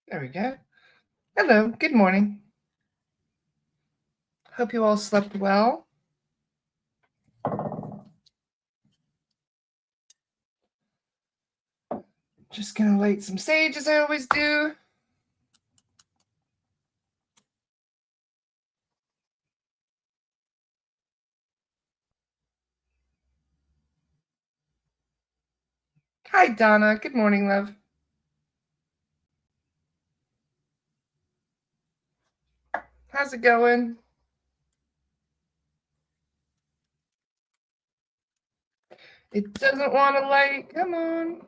There we go. Hello, good morning. Hope you all slept well. Just gonna light some sage as I always do. Hi, Donna. Good morning, love. How's it going? It doesn't want to light. Come on.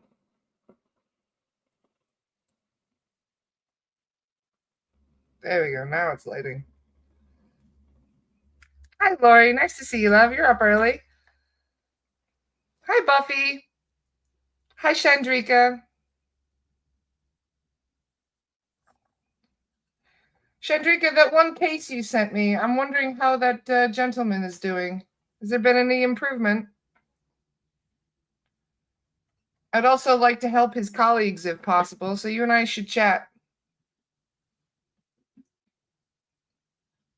There we go. Now it's lighting. Hi, Lori. Nice to see you, love. You're up early. Hi, Buffy. Hi, Chandrika. Chandrika, that one case you sent me, I'm wondering how that gentleman is doing. Has there been any improvement? I'd also like to help his colleagues if possible, so you and I should chat.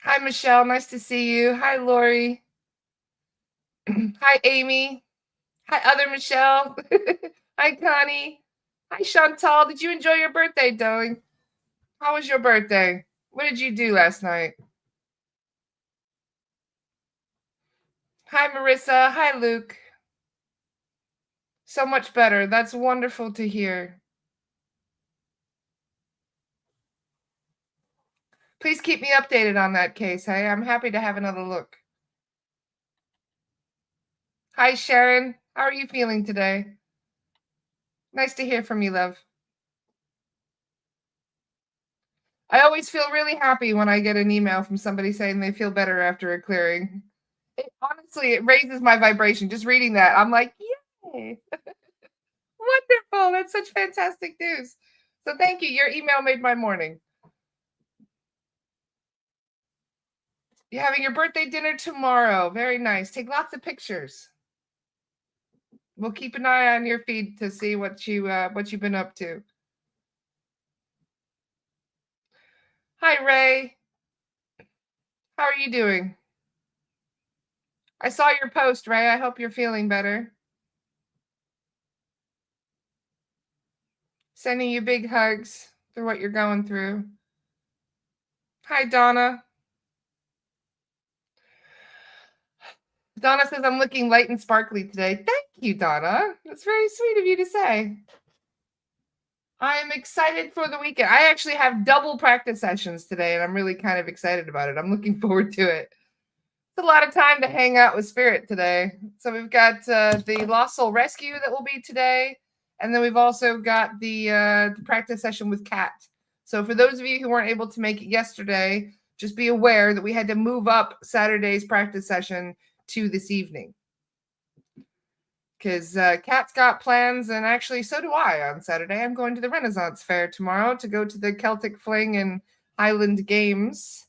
Hi, Michelle. Nice to see you. Hi, Lori. Hi, Amy. Hi, other Michelle. Hi, Connie. Hi, Chantal. Did you enjoy your birthday, darling? How was your birthday? What did you do last night? Hi, Marissa. Hi, Luke. So much better. That's wonderful to hear. Please keep me updated on that case, hey? I'm happy to have another look. Hi, Sharon. How are you feeling today? Nice to hear from you, love. I always feel really happy when I get an email from somebody saying they feel better after a clearing. Honestly, it raises my vibration. Just reading that, I'm like, yay! Wonderful. That's such fantastic news. So thank you. Your email made my morning. You're having your birthday dinner tomorrow. Very nice. Take lots of pictures. We'll keep an eye on your feed to see what you've been up to. Hi, Ray. How are you doing? I saw your post, Ray. I hope you're feeling better. Sending you big hugs for what you're going through. Hi, Donna. Donna says I'm looking light and sparkly today. Thank you, Donna. That's very sweet of you to say. I'm excited for the weekend. I actually have double practice sessions today, and I'm really kind of excited about it. I'm looking forward to it. It's a lot of time to hang out with Spirit today. So we've got the Lost Soul Rescue that will be today, and then we've also got the practice session with Kat. So for those of you who weren't able to make it yesterday, just be aware that we had to move up Saturday's practice session to this evening. Because Kat's got plans, and actually so do I on Saturday. I'm going to the Renaissance Fair tomorrow to go to the Celtic Fling and Highland Games.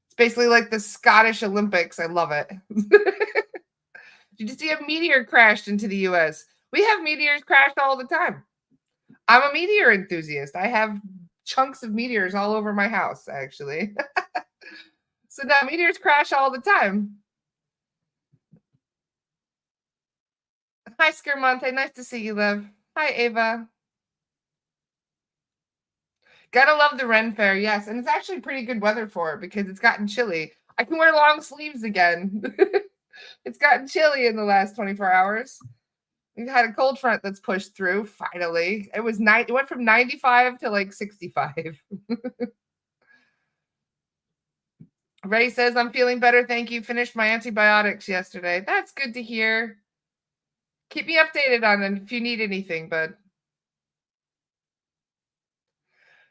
It's basically like the Scottish Olympics. I love it. Did you see a meteor crashed into the US? We have meteors crashed all the time. I'm a meteor enthusiast. I have chunks of meteors all over my house, actually. So now meteors crash all the time. Hi, Skermonte. Nice to see you, love. Hi, Ava. Gotta love the Ren Fair, yes. And it's actually pretty good weather for it because it's gotten chilly. I can wear long sleeves again. It's gotten chilly in the last 24 hours. We've had a cold front that's pushed through, finally. It went from 95 to like 65. Ray says, I'm feeling better. Thank you. Finished my antibiotics yesterday. That's good to hear. Keep me updated on it if you need anything, bud.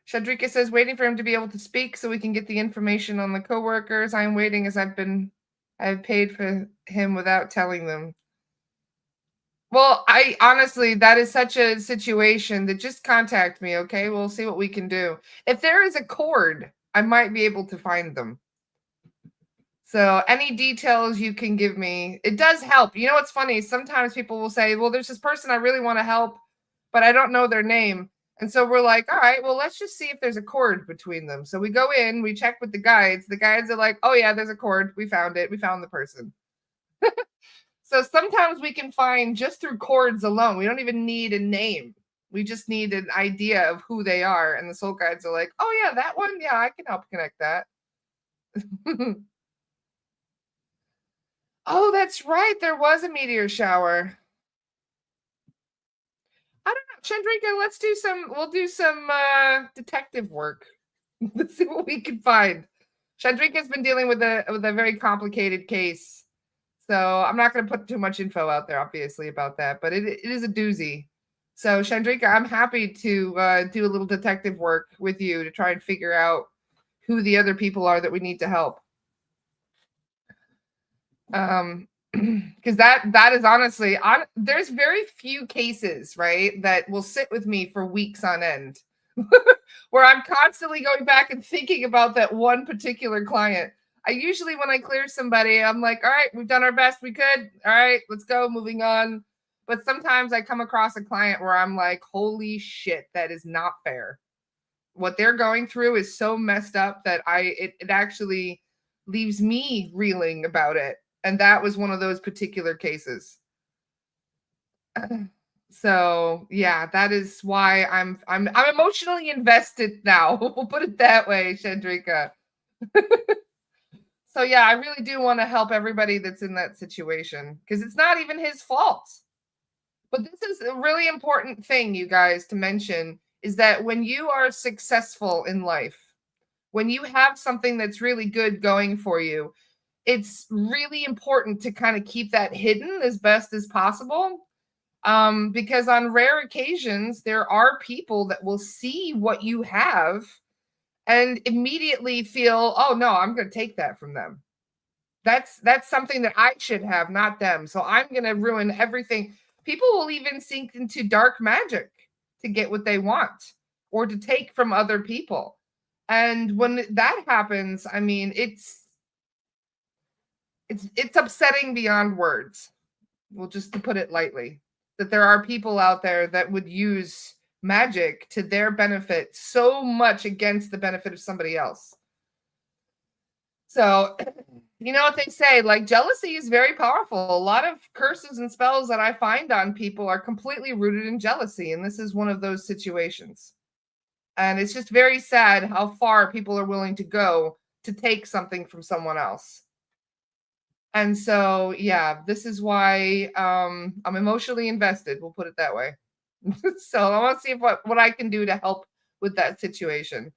Shadrika says, waiting for him to be able to speak so we can get the information on the coworkers. I'm waiting as I've paid for him without telling them. Well, I honestly, that is such a situation that just contact me, okay? We'll see what we can do. If there is a cord, I might be able to find them. So any details you can give me, it does help. You know what's funny? Sometimes people will say, well, there's this person I really want to help, but I don't know their name. And so we're like, all right, well, let's just see if there's a cord between them. So we go in, we check with the guides. The guides are like, oh, yeah, there's a cord. We found it. We found the person. So sometimes we can find just through cords alone. We don't even need a name. We just need an idea of who they are. And the soul guides are like, oh, yeah, that one. Yeah, I can help connect that. Oh, that's right. There was a meteor shower. I don't know, Chandrika, we'll do some detective work. Let's see what we can find. Chandrika's been dealing with a very complicated case. So I'm not going to put too much info out there, obviously, about that, but it is a doozy. So Chandrika, I'm happy to do a little detective work with you to try and figure out who the other people are that we need to help. Because that is honestly there's very few cases, right, that will sit with me for weeks on end where I'm constantly going back and thinking about that one particular client. I usually, when I clear somebody, I'm like, all right, we've done our best we could, all right, let's go, moving on. But sometimes I come across a client where I'm like, holy shit, that is not fair. What they're going through is so messed up that it actually leaves me reeling about it. And that was one of those particular cases. So yeah, that is why I'm emotionally invested now. We'll put it that way, Chandrika. So yeah, I really do want to help everybody that's in that situation because it's not even his fault. But this is a really important thing, you guys, to mention is that when you are successful in life, when you have something that's really good going for you, it's really important to kind of keep that hidden as best as possible. Because on rare occasions, there are people that will see what you have and immediately feel, oh no, I'm going to take that from them. That's something that I should have, not them. So I'm going to ruin everything. People will even sink into dark magic to get what they want or to take from other people. And when that happens, I mean, it's upsetting beyond words. Well, just to put it lightly, that there are people out there that would use magic to their benefit so much against the benefit of somebody else. So, you know what they say, like jealousy is very powerful. A lot of curses and spells that I find on people are completely rooted in jealousy. And this is one of those situations. And it's just very sad how far people are willing to go to take something from someone else. And so, yeah, this is why I'm emotionally invested. We'll put it that way. So I want to see what I can do to help with that situation.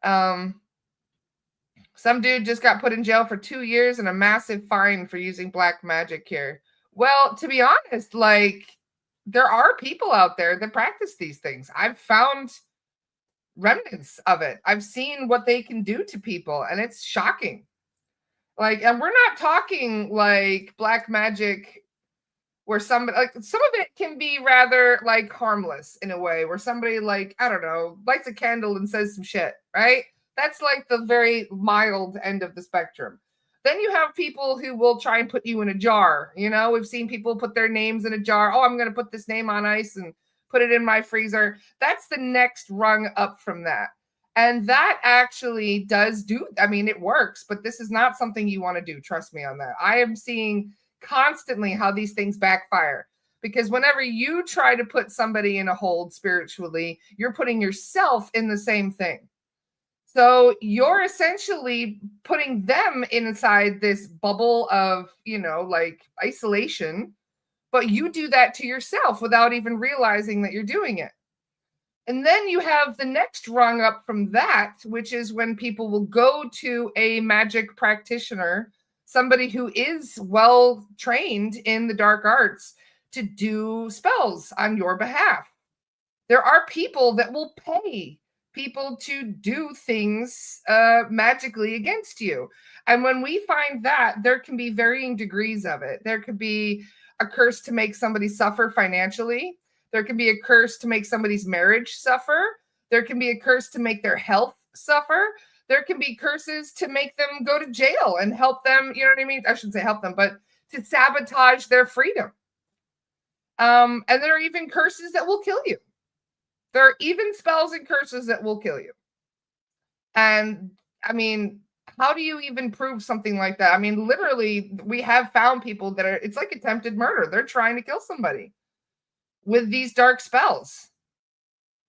Some dude just got put in jail for 2 years and a massive fine for using black magic here. Well, to be honest, like there are people out there that practice these things. I've found remnants of it. I've seen what they can do to people, and it's shocking. Like, and we're not talking like black magic where somebody, like, some of it can be rather like harmless in a way where somebody, like, I don't know, lights a candle and says some shit, right? That's like the very mild end of the spectrum. Then you have people who will try and put you in a jar. You know, we've seen people put their names in a jar. Oh, I'm going to put this name on ice and put it in my freezer. That's the next rung up from that. And that actually does do, I mean, it works, but this is not something you want to do. Trust me on that. I am seeing constantly how these things backfire, because whenever you try to put somebody in a hold spiritually, you're putting yourself in the same thing. So you're essentially putting them inside this bubble of, you know, like isolation, but you do that to yourself without even realizing that you're doing it. And then you have the next rung up from that, which is when people will go to a magic practitioner, somebody who is well trained in the dark arts, to do spells on your behalf. There are people that will pay people to do things magically against you. And when we find that, there can be varying degrees of it. There could be a curse to make somebody suffer financially. There can be a curse to make somebody's marriage suffer. There can be a curse to make their health suffer. There can be curses to make them go to jail and help them, you know what I mean? I shouldn't say help them, but to sabotage their freedom. And there are even curses that will kill you. There are even spells and curses that will kill you. And I mean, how do you even prove something like that? I mean, literally, we have found people that are, it's like attempted murder. They're trying to kill somebody with these dark spells.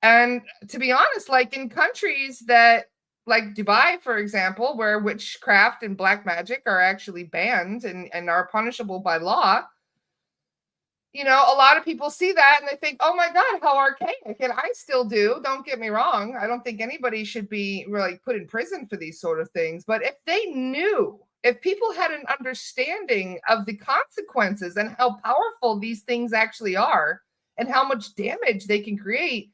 And to be honest, like in countries that, like Dubai, for example, where witchcraft and black magic are actually banned and are punishable by law, a lot of people see that and they think, oh my God, how archaic. And I still do. Don't get me wrong. I don't think anybody should be really put in prison for these sort of things. But if they knew, if people had an understanding of the consequences and how powerful these things actually are and how much damage they can create,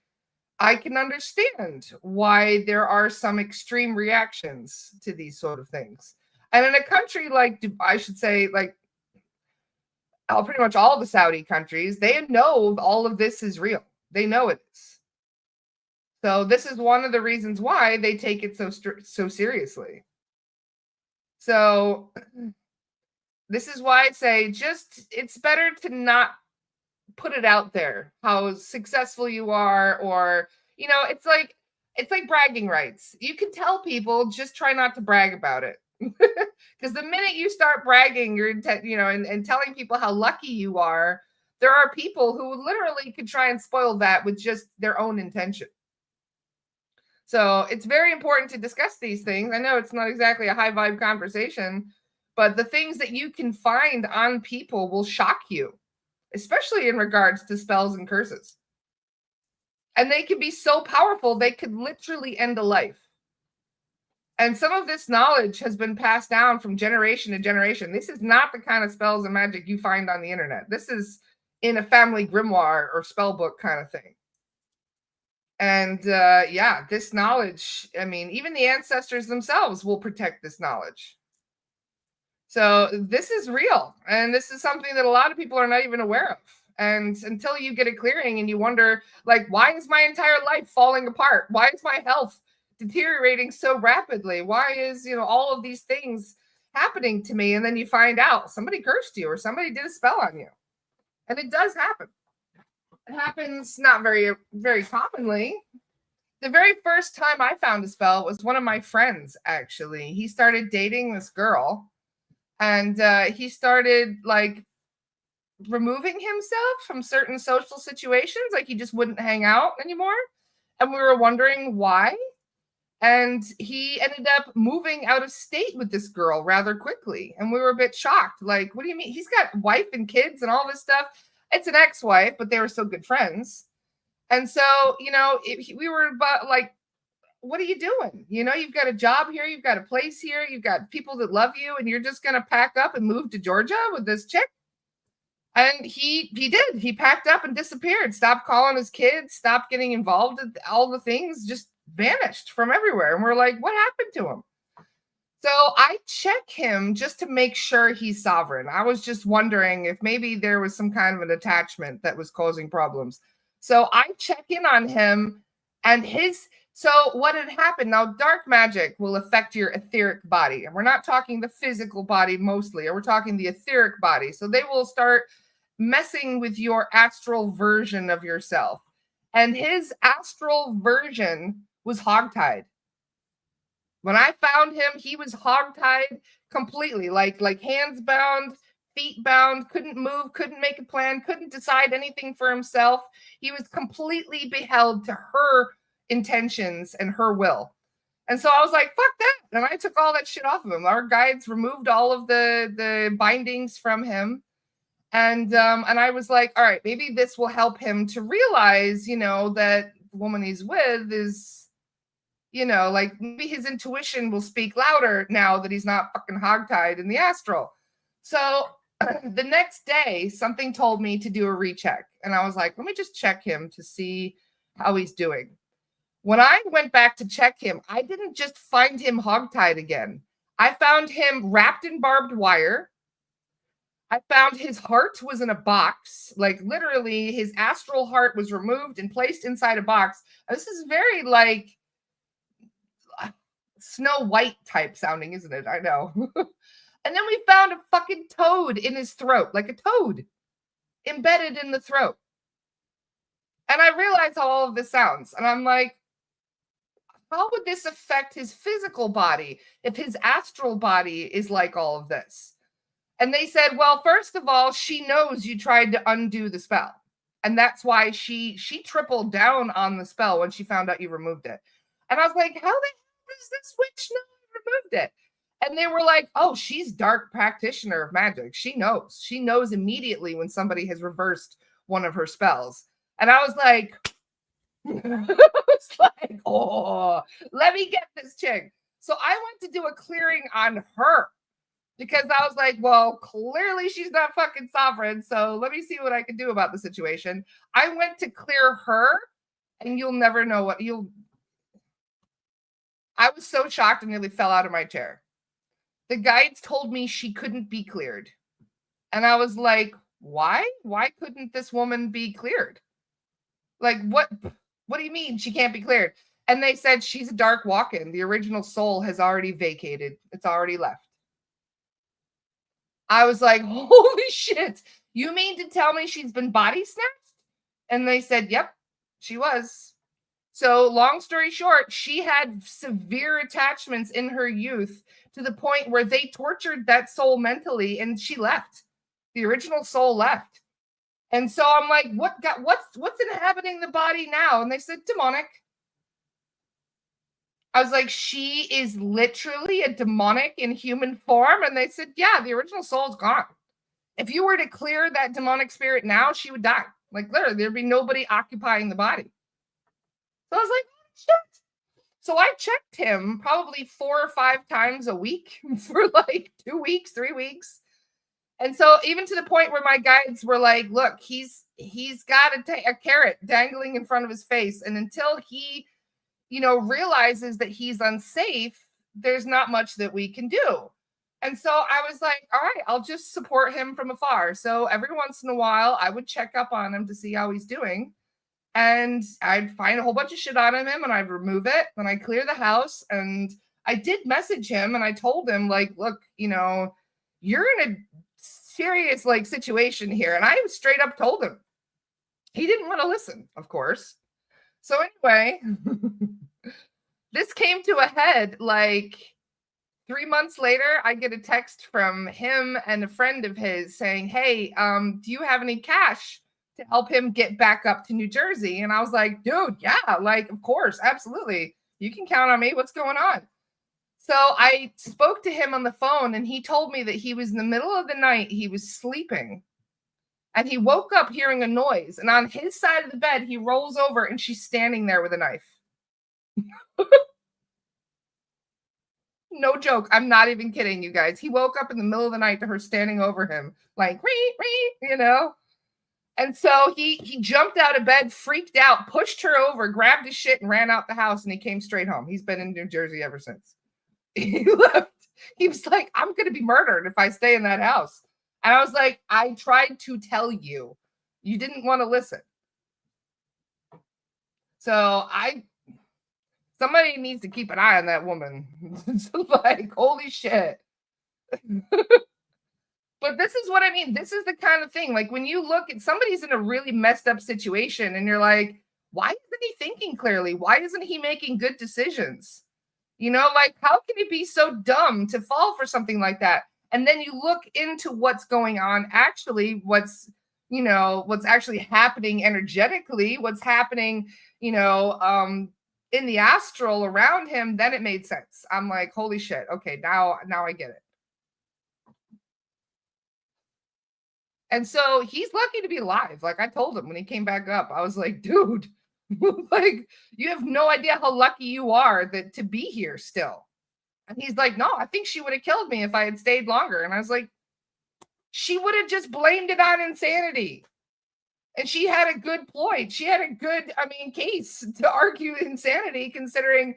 I can understand why there are some extreme reactions to these sort of things. And in a country like, I should say, like pretty much all the Saudi countries, they know all of this is real. They know it is. So this is one of the reasons why they take it so seriously. So this is why I say it's better to not put it out there how successful you are, or it's like bragging rights. You can tell people, just try not to brag about it. Because the minute you start bragging your intent, and telling people how lucky you are, there are people who literally could try and spoil that with just their own intention. So it's very important to discuss these things. I know it's not exactly a high vibe conversation, but the things that you can find on people will shock you, especially in regards to spells and curses. And they can be so powerful, they could literally end a life. And some of this knowledge has been passed down from generation to generation. This is not the kind of spells and magic you find on the internet. This is in a family grimoire or spell book kind of thing. And yeah, this knowledge, I mean, even the ancestors themselves will protect this knowledge. So this is real. And this is something that a lot of people are not even aware of. And until you get a clearing and you wonder, like, why is my entire life falling apart? Why is my health deteriorating so rapidly? Why is, all of these things happening to me? And then you find out somebody cursed you or somebody did a spell on you. And it does happen. It happens not very, very commonly. The very first time I found a spell was one of my friends, actually. He started dating this girl, and he started like removing himself from certain social situations. Like he just wouldn't hang out anymore. And we were wondering why. And he ended up moving out of state with this girl rather quickly. And we were a bit shocked. Like, what do you mean? He's got wife and kids and all this stuff. It's an ex-wife, but they were still good friends. And so, we were about like, what are you doing? You've got a job here, you've got a place here, you've got people that love you, and you're just going to pack up and move to Georgia with this chick? And he did. He packed up and disappeared, stopped calling his kids, stopped getting involved in all the things, just vanished from everywhere. And we're like, what happened to him? So I check him just to make sure he's sovereign. I was just wondering if maybe there was some kind of an attachment that was causing problems. So I check in on him and so what had happened, now dark magic will affect your etheric body. And we're not talking the physical body mostly, or we're talking the etheric body. So they will start messing with your astral version of yourself. And his astral version was hogtied. When I found him, he was hogtied completely, like hands bound, feet bound, couldn't move, couldn't make a plan, couldn't decide anything for himself. He was completely beheld to her intentions and her will. And so I was like, fuck that. And I took all that shit off of him. Our guides removed all of the bindings from him. And I was like, all right, maybe this will help him to realize, that the woman he's with is, like maybe his intuition will speak louder now that he's not fucking hogtied in the astral. So the next day, something told me to do a recheck. And I was like, let me just check him to see how he's doing. When I went back to check him, I didn't just find him hogtied again. I found him wrapped in barbed wire. I found his heart was in a box. Like literally his astral heart was removed and placed inside a box. This is very like Snow White type sounding, isn't it? I know. And then we found a fucking toad in his throat, like a toad embedded in the throat. And I realize how all of this sounds. And I'm like, how would this affect his physical body if his astral body is like all of this? And they said, well, first of all, she knows you tried to undo the spell. And that's why she tripled down on the spell when she found out you removed it. And I was like, how the hell does this witch know I removed it? And they were like, oh, she's dark practitioner of magic. She knows. She knows immediately when somebody has reversed one of her spells. And I was like, it's like, oh, let me get this chick. So I went to do a clearing on her because I was like, well, clearly she's not fucking sovereign. So let me see what I can do about the situation. I went to clear her, and you'll never know what you'll. I was so shocked and nearly fell out of my chair. The guides told me she couldn't be cleared. And I was like, why? Why couldn't this woman be cleared? Like, what do you mean she can't be cleared? And they said she's a dark walk-in. The original soul has already vacated. It's already left. I was like, holy shit. You mean to tell me she's been body snatched? And they said, yep, she was. So long story short, she had severe attachments in her youth to the point where they tortured that soul mentally and she left. The original soul left. And so I'm like, what's inhabiting the body now? And they said demonic. I was like, she is literally a demonic in human form. And they said, yeah, the original soul's gone. If you were to clear that demonic spirit now, she would die. Like literally, there'd be nobody occupying the body. So I was like, shit. So I checked him probably 4 or 5 times a week for like 2 weeks, 3 weeks. And so even to the point where my guides were like, look, he's got a carrot dangling in front of his face. And until he, realizes that he's unsafe, there's not much that we can do. And so I was like, all right, I'll just support him from afar. So every once in a while, I would check up on him to see how he's doing. And I'd find a whole bunch of shit on him and I'd remove it. And I'd clear the house. And I did message him and I told him, like, look, you're in a serious like situation here. And I straight up told him. He didn't want to listen, of course. So anyway, this came to a head like 3 months later. I get a text from him and a friend of his saying, hey, do you have any cash to help him get back up to New Jersey? And I was like, dude, yeah, like, of course, absolutely. You can count on me. What's going on? So I spoke to him on the phone and he told me that he was in the middle of the night. He was sleeping and he woke up hearing a noise. And on his side of the bed, he rolls over and she's standing there with a knife. No joke. I'm not even kidding, you guys. He woke up in the middle of the night to her standing over him like, And so he jumped out of bed, freaked out, pushed her over, grabbed his shit and ran out the house. And he came straight home. He's been in New Jersey ever since. He left. He was like, I'm going to be murdered if I stay in that house. And I was like, I tried to tell you. You didn't want to listen. So somebody needs to keep an eye on that woman. It's like, holy shit. But this is what I mean. This is the kind of thing, like when you look at somebody's in a really messed up situation and you're like, why isn't he thinking clearly? Why isn't he making good decisions? Like, how can he be so dumb to fall for something like that? And then you look into what's going on, actually, what's actually happening energetically, what's happening, in the astral around him, then it made sense. I'm like, holy shit. Okay, now I get it. And so he's lucky to be alive. Like I told him when he came back up, I was like, dude, like you have no idea how lucky you are to be here still. And he's like, no, I think she would have killed me if I had stayed longer. And I was like, she would have just blamed it on insanity. And she had a good ploy. She had a good, case to argue insanity, considering,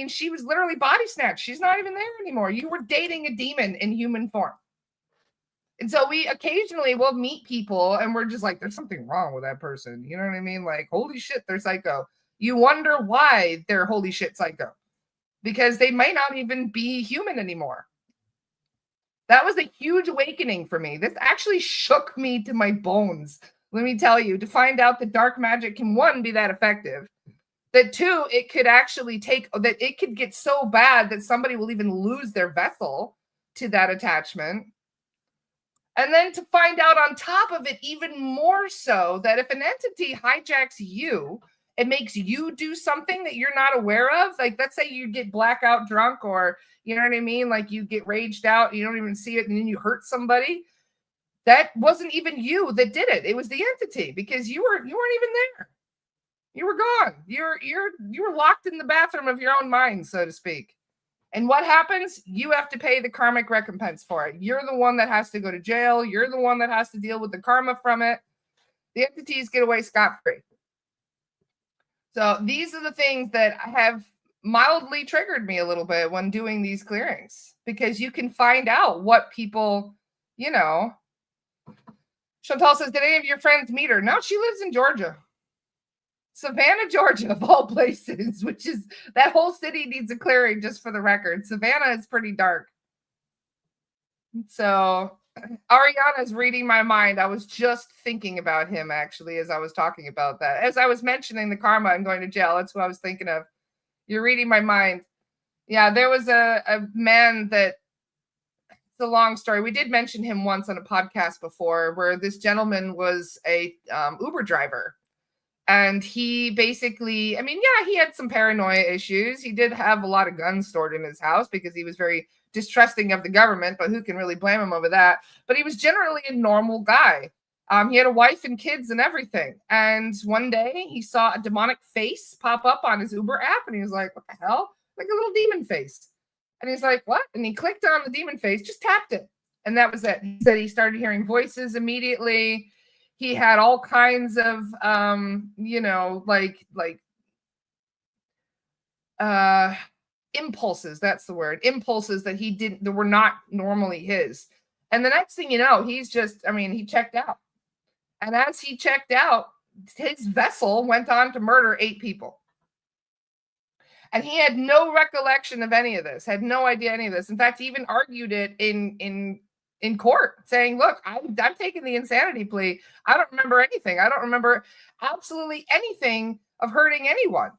she was literally body snatched. She's not even there anymore. You were dating a demon in human form. And so we occasionally will meet people and we're just like, there's something wrong with that person. You know what I mean? Like, holy shit, they're psycho. You wonder why they're holy shit psycho. Because they might not even be human anymore. That was a huge awakening for me. This actually shook me to my bones. Let me tell you, to find out that dark magic can, one, be that effective, that two, it could actually that it could get so bad that somebody will even lose their vessel to that attachment. And then to find out on top of it, even more so, that if an entity hijacks you, it makes you do something that you're not aware of. Like, let's say you get blackout drunk, or you know what I mean? Like, you get raged out, you don't even see it, and then you hurt somebody. That wasn't even you that did it. It was the entity, because you weren't even there. You were gone. You were locked in the bathroom of your own mind, so to speak. And what happens? You have to pay the karmic recompense for it. You're the one that has to go to jail. You're the one that has to deal with the karma from it. The entities get away scot-free. So these are the things that have mildly triggered me a little bit when doing these clearings, because you can find out what people, you know. Chantal says, did any of your friends meet her? No, she lives in Georgia. Savannah, Georgia, of all places, which is, that whole city needs a clearing, just for the record. Savannah is pretty dark. So Ariana's reading my mind. I was just thinking about him, actually, as I was talking about that. As I was mentioning the karma and going to jail, that's what I was thinking of. You're reading my mind. Yeah, there was a man that, it's a long story. We did mention him once on a podcast before, where this gentleman was a Uber driver. And he basically, I mean, yeah, he had some paranoia issues. He did have a lot of guns stored in his house because he was very distrusting of the government, but who can really blame him over that? But he was generally a normal guy. He had a wife and kids and everything. And one day he saw a demonic face pop up on his Uber app, and he was like, what the hell? Like a little demon face. And he's like, what? And he clicked on the demon face, just tapped it. And that was it. He said he started hearing voices immediately. He had all kinds of, impulses. That's the word. Impulses that were not normally his. And the next thing you know, he checked out. And as he checked out, his vessel went on to murder 8 people. And he had no recollection of any of this, had no idea any of this. In fact, he even argued it in court, saying, look, I'm taking the insanity plea. I don't remember anything. I don't remember absolutely anything of hurting anyone.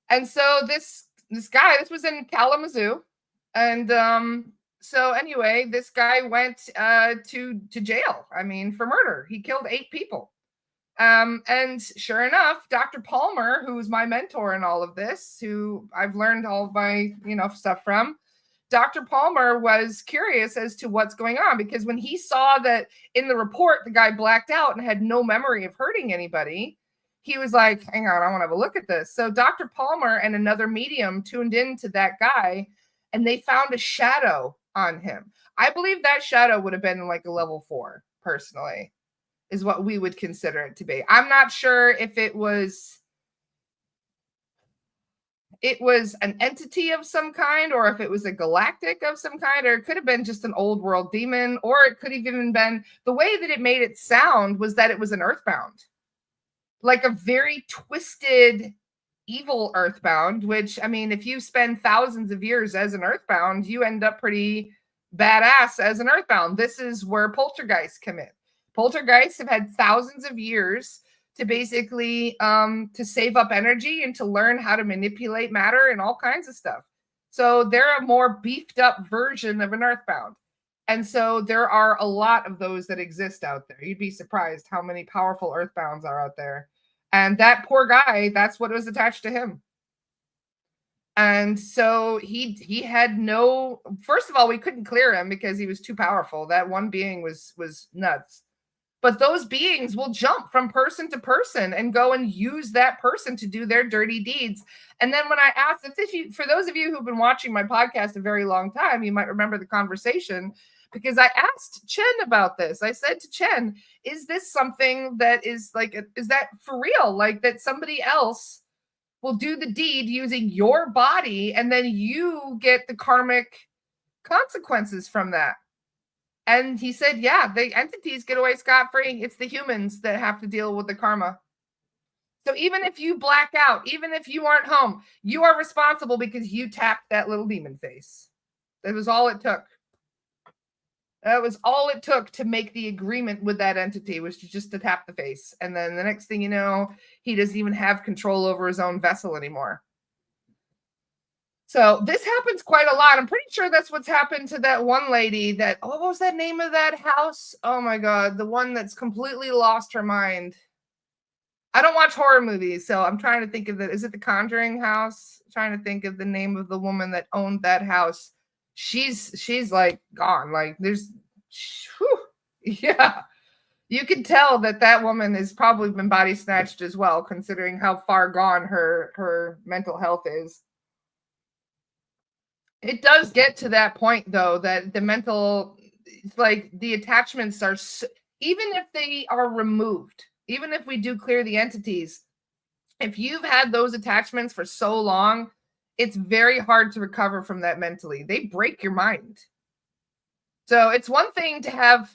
And so this guy, this was in Kalamazoo. And so anyway, this guy went to jail, for murder. He killed 8 people. And sure enough, Dr. Palmer, who was my mentor in all of this, who I've learned all of my, stuff from, Dr. Palmer was curious as to what's going on, because when he saw that in the report, the guy blacked out and had no memory of hurting anybody, he was like, hang on, I want to have a look at this. So Dr. Palmer and another medium tuned into that guy, and they found a shadow on him. I believe that shadow would have been like a level 4, personally, is what we would consider it to be. I'm not sure if it was an entity of some kind, or if it was a galactic of some kind, or it could have been just an old world demon, or it could have even been, the way that it made it sound was that it was an earthbound, like a very twisted, evil earthbound, which, if you spend thousands of years as an earthbound, you end up pretty badass as an earthbound. This is where poltergeists come in. Poltergeists have had thousands of years to basically to save up energy and to learn how to manipulate matter and all kinds of stuff. So they're a more beefed up version of an earthbound. And so there are a lot of those that exist out there. You'd be surprised how many powerful earthbounds are out there. And that poor guy, that's what was attached to him. And so he had no, first of all, we couldn't clear him because he was too powerful. That one being was nuts. But those beings will jump from person to person and go and use that person to do their dirty deeds. And then when I asked, for those of you who've been watching my podcast a very long time, you might remember the conversation, because I asked Chen about this. I said to Chen, is this something that is is that for real? Like, that somebody else will do the deed using your body, and then you get the karmic consequences from that? And he said, yeah, the entities get away scot-free. It's the humans that have to deal with the karma. So even if you black out, even if you aren't home, you are responsible because you tapped that little demon face. That was all it took. That was all it took to make the agreement with that entity, was just to tap the face. And then the next thing you know, he doesn't even have control over his own vessel anymore. So this happens quite a lot. I'm pretty sure that's what's happened to that one lady that, oh, what was that name of that house? Oh my God, the one that's completely lost her mind. I don't watch horror movies, so I'm trying to think of is it the Conjuring house? I'm trying to think of the name of the woman that owned that house. She's like gone. Like there's, whew, yeah. You can tell that that woman has probably been body snatched as well, considering how far gone her mental health is. It does get to that point though, that the mental, like the attachments are even if they are removed, even if we do clear the entities, if you've had those attachments for so long, it's very hard to recover from that mentally. They break your mind. So it's one thing to have,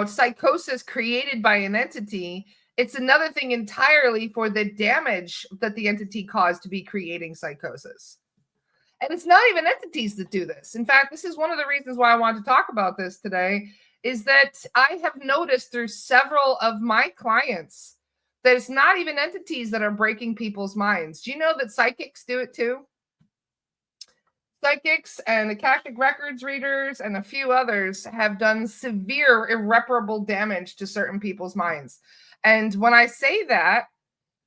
psychosis created by an entity. It's another thing entirely for the damage that the entity caused to be creating psychosis. And it's not even entities that do this. In fact, this is one of the reasons why I want to talk about this today, is that I have noticed through several of my clients that it's not even entities that are breaking people's minds. Do you know that psychics do it too? Psychics and Akashic Records readers and a few others have done severe, irreparable damage to certain people's minds. And when I say that,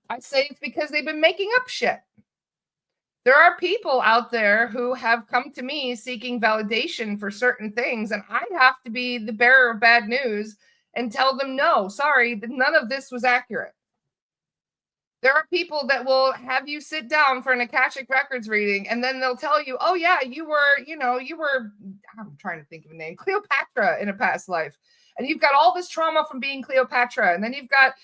I say it's because they've been making up shit. There are people out there who have come to me seeking validation for certain things, and I have to be the bearer of bad news and tell them, no, sorry, none of this was accurate. There are people that will have you sit down for an Akashic Records reading, and then they'll tell you, oh yeah, you were, I'm trying to think of a name, Cleopatra in a past life. And you've got all this trauma from being Cleopatra. And then you've got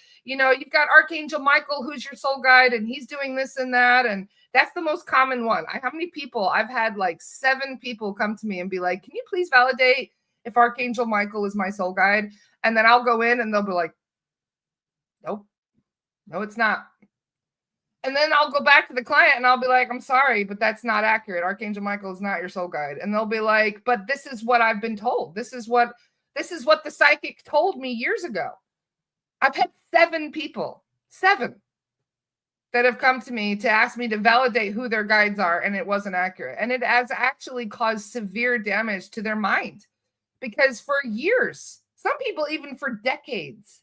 Archangel Michael, who's your soul guide, and he's doing this and that. And that's the most common one. How many people? I've had like 7 people come to me and be like, can you please validate if Archangel Michael is my soul guide? And then I'll go in and they'll be like, nope, no, it's not. And then I'll go back to the client and I'll be like, I'm sorry, but that's not accurate. Archangel Michael is not your soul guide. And they'll be like, but this is what I've been told. This is what the psychic told me years ago. I've had 7 people, 7, that have come to me to ask me to validate who their guides are, and it wasn't accurate. And it has actually caused severe damage to their mind, because for years, some people even for decades,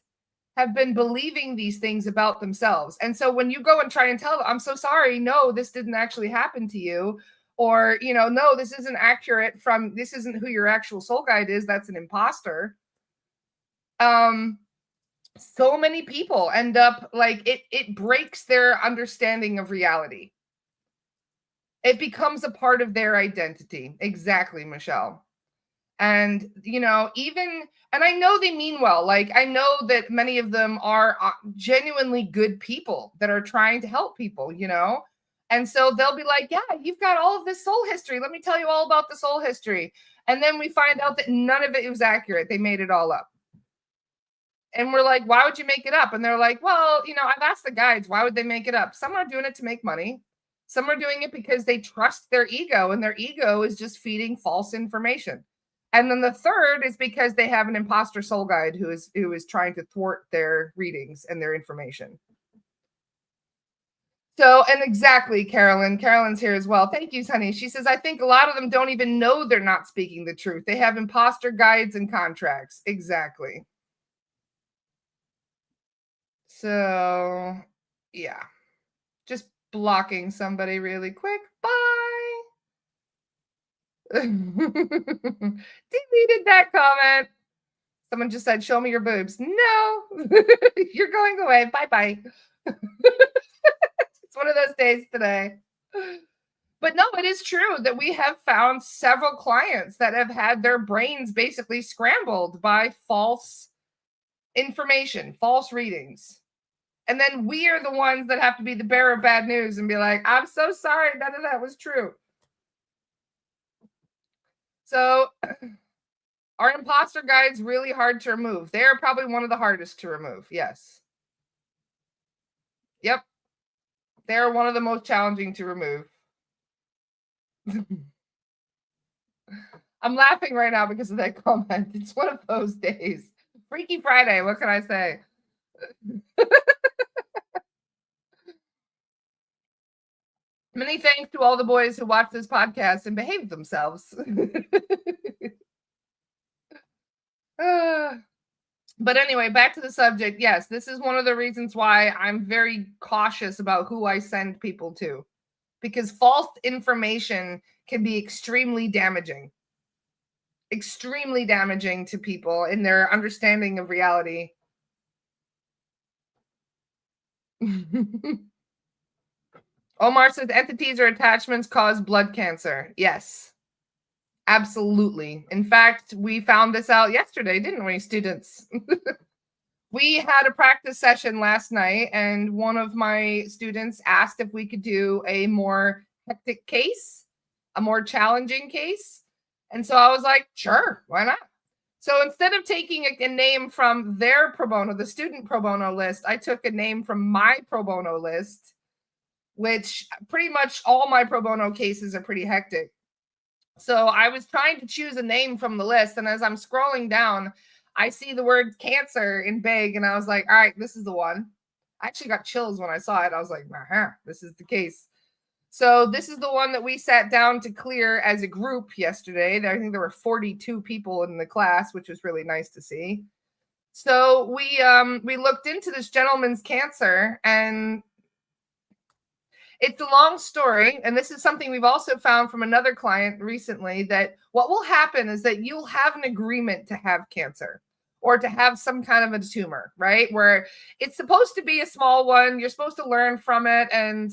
have been believing these things about themselves. And so when you go and try and tell them, I'm so sorry, no, this didn't actually happen to you, or, no, this isn't accurate, this isn't who your actual soul guide is, that's an imposter. So many people end up like it breaks their understanding of reality. It becomes a part of their identity. Exactly, Michelle. And, and I know they mean well. Like, I know that many of them are genuinely good people that are trying to help people, And so they'll be like, yeah, you've got all of this soul history. Let me tell you all about the soul history. And then we find out that none of it was accurate. They made it all up. And we're like, why would you make it up? And they're like, well, I've asked the guides, why would they make it up? Some are doing it to make money. Some are doing it because they trust their ego, and their ego is just feeding false information. And then the third is because they have an imposter soul guide who is trying to thwart their readings and their information. So, and exactly, Carolyn's here as well. Thank you, honey. She says, I think a lot of them don't even know they're not speaking the truth. They have imposter guides and contracts. Exactly. So, yeah. Just blocking somebody really quick. Bye. Deleted that comment. Someone just said, show me your boobs. No, you're going away. Bye-bye. It's one of those days today. But no, it is true that we have found several clients that have had their brains basically scrambled by false information, false readings. And then we are the ones that have to be the bearer of bad news and be like, I'm so sorry, none of that was true. So are imposter guides really hard to remove? They're probably one of the hardest to remove. Yes. Yep. They're one of the most challenging to remove. I'm laughing right now because of that comment. It's one of those days. Freaky Friday, what can I say? Many thanks to all the boys who watch this podcast and behave themselves. Uh, but anyway, back to the subject. Yes, this is one of the reasons why I'm very cautious about who I send people to, because false information can be extremely damaging to people in their understanding of reality. Omar says entities or attachments cause blood cancer. Yes, absolutely. In fact, we found this out yesterday, didn't we, students? We had a practice session last night, and one of my students asked if we could do a more hectic case, a more challenging case. And so I was like, sure, why not? So instead of taking a name from their pro bono, the student pro bono list, I took a name from my pro bono list, which pretty much all my pro bono cases are pretty hectic. So I was trying to choose a name from the list. And as I'm scrolling down, I see the word cancer in big. And I was like, all right, this is the one. I actually got chills when I saw it. I was like, this is the case. So this is the one that we sat down to clear as a group yesterday. I think there were 42 people in the class, which was really nice to see. So we looked into this gentleman's cancer, and it's a long story, and this is something we've also found from another client recently, that what will happen is that you'll have an agreement to have cancer or to have some kind of a tumor, right? Where it's supposed to be a small one, you're supposed to learn from it, and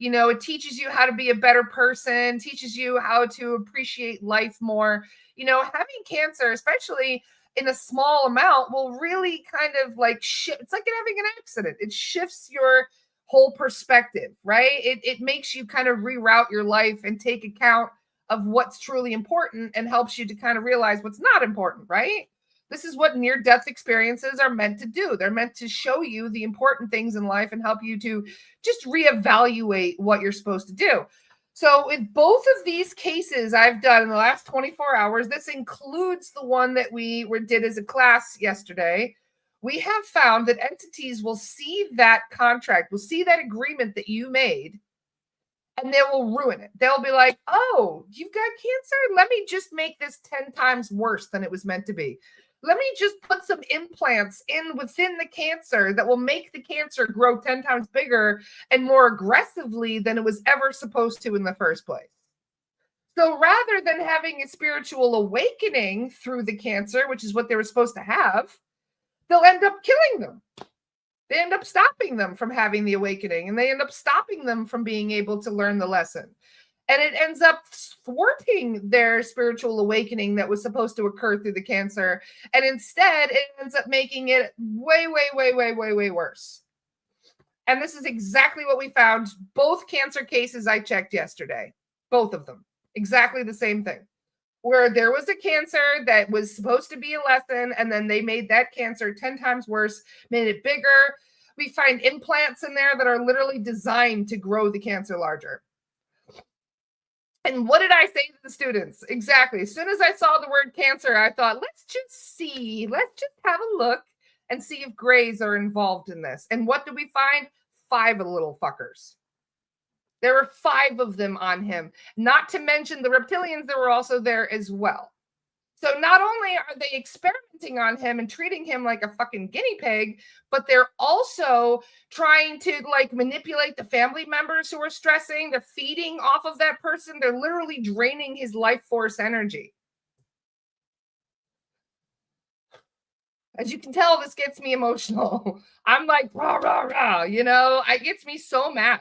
it teaches you how to be a better person, teaches you how to appreciate life more. Having cancer, especially in a small amount, will really kind of like shift. It's like having an accident. It shifts your whole perspective, right? It makes you kind of reroute your life and take account of what's truly important, and helps you to kind of realize what's not important, right? This is what near death experiences are meant to do. They're meant to show you the important things in life and help you to just reevaluate what you're supposed to do. So with both of these cases I've done in the last 24 hours, this includes the one that we did as a class yesterday, we have found that entities will see that contract, will see that agreement that you made, and they will ruin it. They'll be like, oh, you've got cancer? Let me just make this 10 times worse than it was meant to be. Let me just put some implants in within the cancer that will make the cancer grow 10 times bigger and more aggressively than it was ever supposed to in the first place. So rather than having a spiritual awakening through the cancer, which is what they were supposed to have, they'll end up killing them. They end up stopping them from having the awakening, and they end up stopping them from being able to learn the lesson. And it ends up thwarting their spiritual awakening that was supposed to occur through the cancer. And instead, it ends up making it way, way, way, way, way, way worse. And this is exactly what we found. Both cancer cases I checked yesterday, both of them, exactly the same thing. Where there was a cancer that was supposed to be a lesson, and then they made that cancer 10 times worse, made it bigger. We find implants in there that are literally designed to grow the cancer larger. And what did I say to the students? Exactly. As soon as I saw the word cancer, I thought, let's just have a look and see if grays are involved in this. And what did we find? 5 little fuckers. There were 5 of them on him, not to mention the reptilians that were also there as well. So not only are they experimenting on him and treating him like a fucking guinea pig, but they're also trying to like manipulate the family members who are stressing. They're feeding off of that person. They're literally draining his life force energy. As you can tell, this gets me emotional. I'm like, rah, rah, rah, it gets me so mad.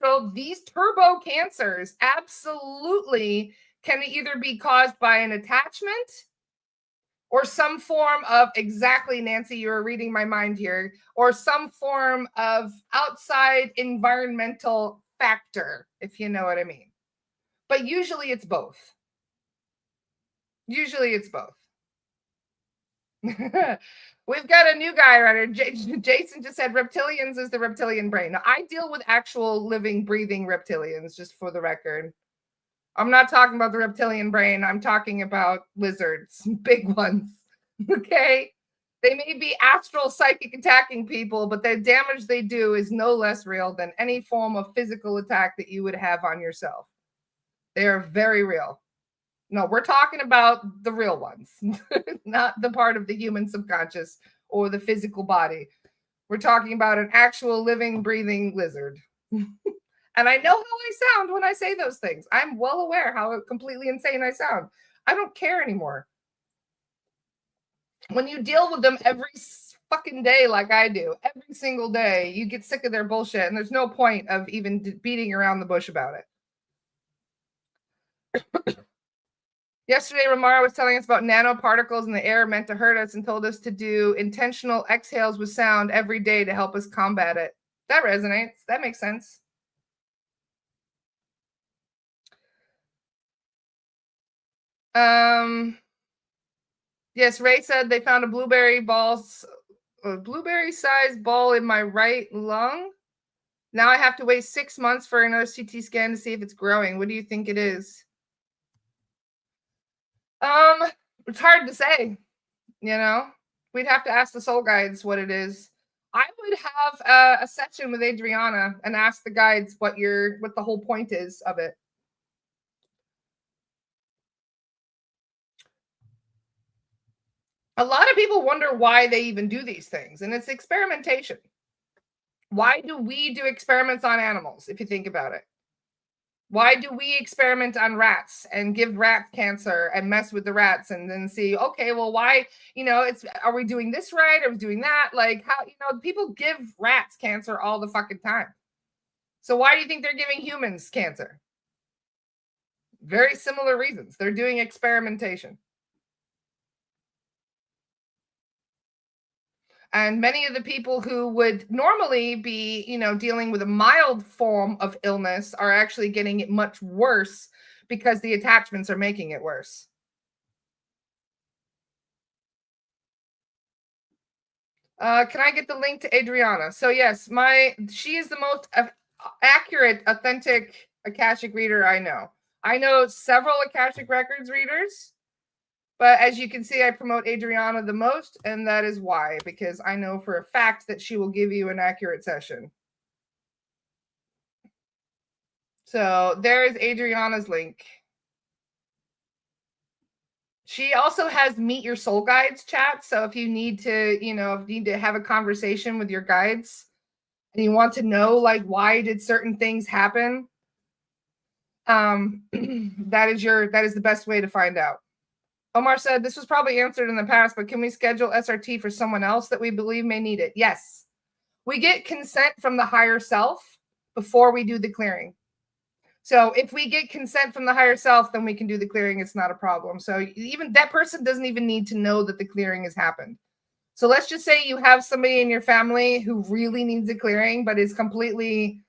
So these turbo cancers absolutely can either be caused by an attachment or some form of, exactly, Nancy, you're reading my mind here, or some form of outside environmental factor, if you know what I mean. But usually it's both. We've got a new guy right here. Jason just said reptilians is the reptilian brain. Now, I deal with actual living, breathing reptilians, just for the record. I'm not talking about the reptilian brain. I'm talking about lizards, big ones. Okay. They may be astral psychic attacking people, but the damage they do is no less real than any form of physical attack that you would have on yourself. They are very real. No, we're talking about the real ones, not the part of the human subconscious or the physical body. We're talking about an actual living, breathing lizard. And I know how I sound when I say those things. I'm well aware how completely insane I sound. I don't care anymore. When you deal with them every fucking day, like I do, every single day, you get sick of their bullshit, and there's no point of even beating around the bush about it. Yesterday, Ramara was telling us about nanoparticles in the air meant to hurt us and told us to do intentional exhales with sound every day to help us combat it. That resonates. That makes sense. Yes, Ray said they found a blueberry-sized ball in my right lung. Now I have to wait 6 months for another CT scan to see if it's growing. What do you think it is? It's hard to say, you know. We'd have to ask the soul guides what it is. I would have a session with Adriana and ask the guides what the whole point is of it. A lot of people wonder why they even do these things, and it's experimentation. Why do we do experiments on animals, if you think about it? Why do we experiment on rats and give rat cancer and mess with the rats and then see, okay, well, why, are we doing this right? Are we doing that? Like, how, people give rats cancer all the fucking time. So why do you think they're giving humans cancer? Very similar reasons. They're doing experimentation. And many of the people who would normally be, dealing with a mild form of illness are actually getting it much worse because the attachments are making it worse. Can I get the link to Adriana? So yes, she is the most accurate, authentic Akashic reader I know. I know several Akashic Records readers, but as you can see, I promote Adriana the most, and that is why, because I know for a fact that she will give you an accurate session. So there is Adriana's link. She also has Meet Your Soul Guides chat. So if you need to, have a conversation with your guides and you want to know, like, why did certain things happen, that is the best way to find out. Omar said, this was probably answered in the past, but can we schedule SRT for someone else that we believe may need it? Yes. We get consent from the higher self before we do the clearing. So if we get consent from the higher self, then we can do the clearing. It's not a problem. So even that person doesn't even need to know that the clearing has happened. So let's just say you have somebody in your family who really needs a clearing, but is completely,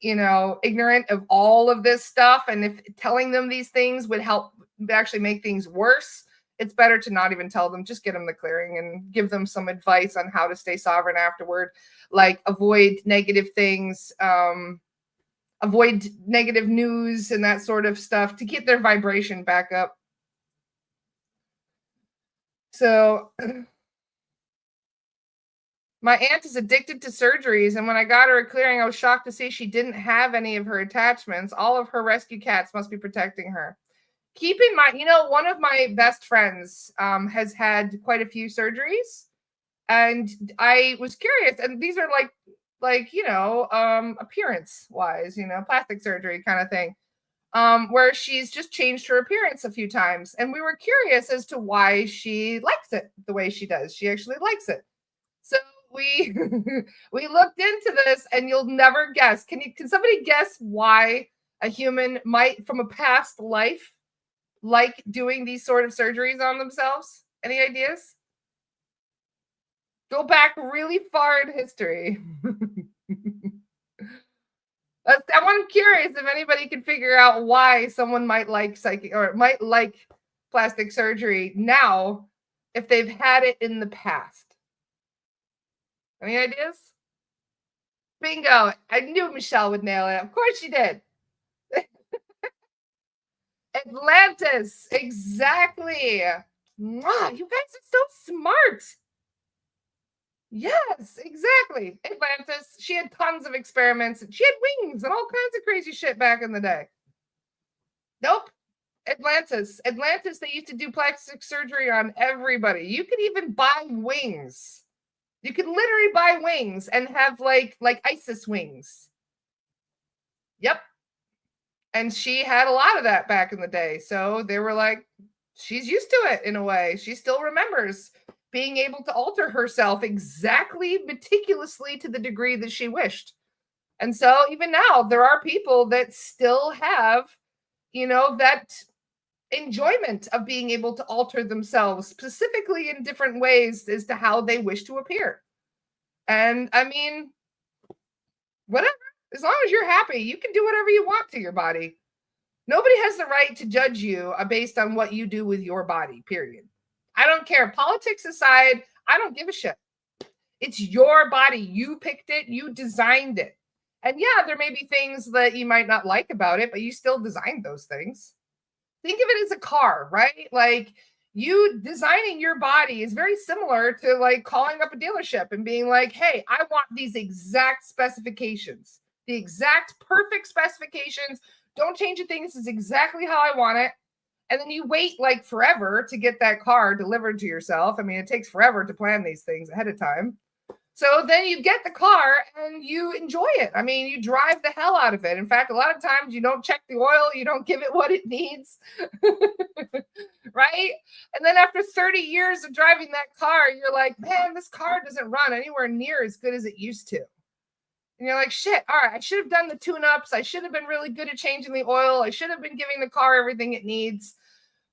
ignorant of all of this stuff. And if telling them these things would help actually make things worse, it's better to not even tell them. Just get them the clearing and give them some advice on how to stay sovereign afterward, like avoid negative things, avoid negative news and that sort of stuff to get their vibration back up. So my aunt is addicted to surgeries, and when I got her a clearing, I was shocked to see she didn't have any of her attachments. All of her rescue cats must be protecting her. Keep in mind, one of my best friends has had quite a few surgeries, and I was curious, and these are like appearance wise, plastic surgery kind of thing, where she's just changed her appearance a few times, and we were curious as to why she likes it the way she does. She actually likes it. So we we looked into this, and you'll never guess. Can somebody guess why a human might, from a past life, like doing these sort of surgeries on themselves? Any ideas? Go back really far in history. I'm curious if anybody can figure out why someone might like psychic or might like plastic surgery now if they've had it in the past. Any ideas? Bingo. I knew Michelle would nail it. Of course she did. Atlantis. Exactly. Mwah, you guys are so smart. Yes, exactly. Atlantis. She had tons of experiments. She had wings and all kinds of crazy shit back in the day. Nope. Atlantis. Atlantis, they used to do plastic surgery on everybody. You could even buy wings. You could literally buy wings and have like ISIS wings. Yep. And she had a lot of that back in the day. So they were like, she's used to it in a way. She still remembers being able to alter herself exactly meticulously to the degree that she wished. And so even now, there are people that still have, that enjoyment of being able to alter themselves specifically in different ways as to how they wish to appear. And I mean, whatever, as long as you're happy, you can do whatever you want to your body. Nobody has the right to judge you based on what you do with your body, period. I don't care. Politics aside, I don't give a shit. It's your body. You picked it, you designed it. And yeah, there may be things that you might not like about it, but you still designed those things. Think of it as a car, right? Like, you designing your body is very similar to like calling up a dealership and being like, hey, I want these exact specifications, the exact perfect specifications. Don't change a thing. This is exactly how I want it. And then you wait like forever to get that car delivered to yourself. I mean, it takes forever to plan these things ahead of time. So then you get the car and you enjoy it. I mean, you drive the hell out of it. In fact, a lot of times you don't check the oil, you don't give it what it needs. Right? And then after 30 years of driving that car, you're like, man, this car doesn't run anywhere near as good as it used to. And you're like, shit, all right, I should have done the tune-ups. I should have been really good at changing the oil. I should have been giving the car everything it needs.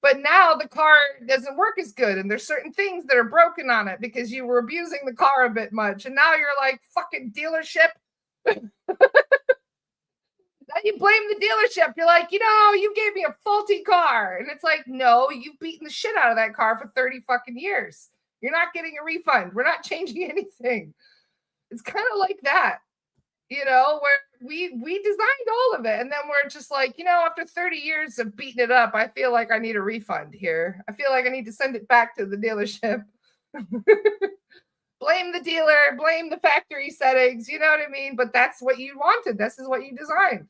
But now the car doesn't work as good. And there's certain things that are broken on it because you were abusing the car a bit much. And now you're like, fucking dealership. Now you blame the dealership. You're like, you gave me a faulty car. And it's like, no, you've beaten the shit out of that car for 30 fucking years. You're not getting a refund. We're not changing anything. It's kind of like that, where we designed all of it. And then we're just like, after 30 years of beating it up, I feel like I need a refund here. I feel like I need to send it back to the dealership. Blame the dealer, blame the factory settings, you know what I mean? But that's what you wanted. This is what you designed.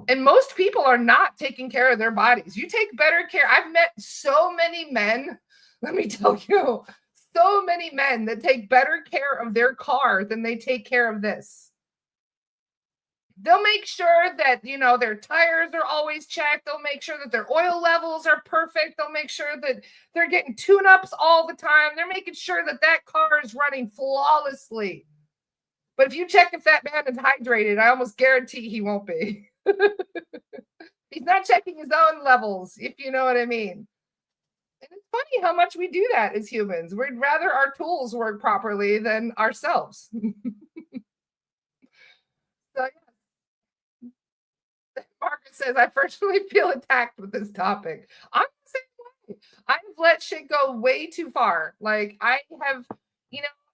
And most people are not taking care of their bodies. You take better care. I've met so many men, let me tell you, so many men that take better care of their car than they take care of this. They'll make sure that, their tires are always checked. They'll make sure that their oil levels are perfect. They'll make sure that they're getting tune-ups all the time. They're making sure that that car is running flawlessly. But if you check if that man is hydrated, I almost guarantee he won't be. He's not checking his own levels, if you know what I mean. And it's funny how much we do that as humans. We'd rather our tools work properly than ourselves. So, yeah. Margaret says, I personally feel attacked with this topic. I'm the same way. I've let shit go way too far. Like, I have,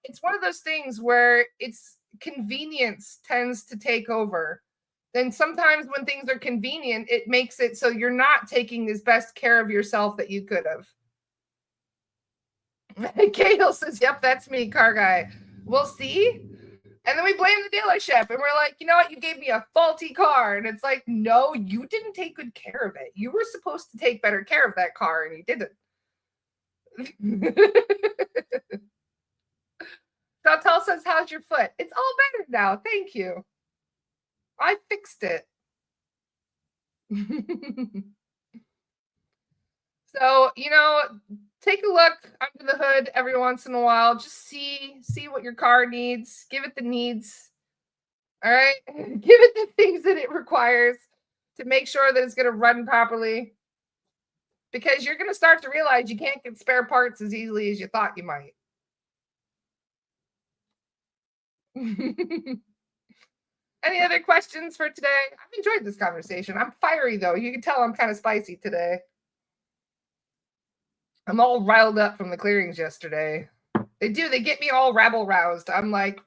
it's one of those things where it's convenience tends to take over. Then sometimes when things are convenient, it makes it so you're not taking as best care of yourself that you could have. Cahill says, yep, that's me, car guy. We'll see. And then we blame the dealership and we're like, you know what? You gave me a faulty car. And it's like, no, you didn't take good care of it. You were supposed to take better care of that car and you didn't. Chantal says, how's your foot? It's all better now. Thank you. I fixed it. So, take a look under the hood every once in a while. Just see what your car needs. Give it the needs. All right. Give it the things that it requires to make sure that it's going to run properly. Because you're going to start to realize you can't get spare parts as easily as you thought you might. Any other questions for today? I've enjoyed this conversation. I'm fiery, though. You can tell I'm kind of spicy today. I'm all riled up from the clearings yesterday. They get me all rabble roused. I'm like,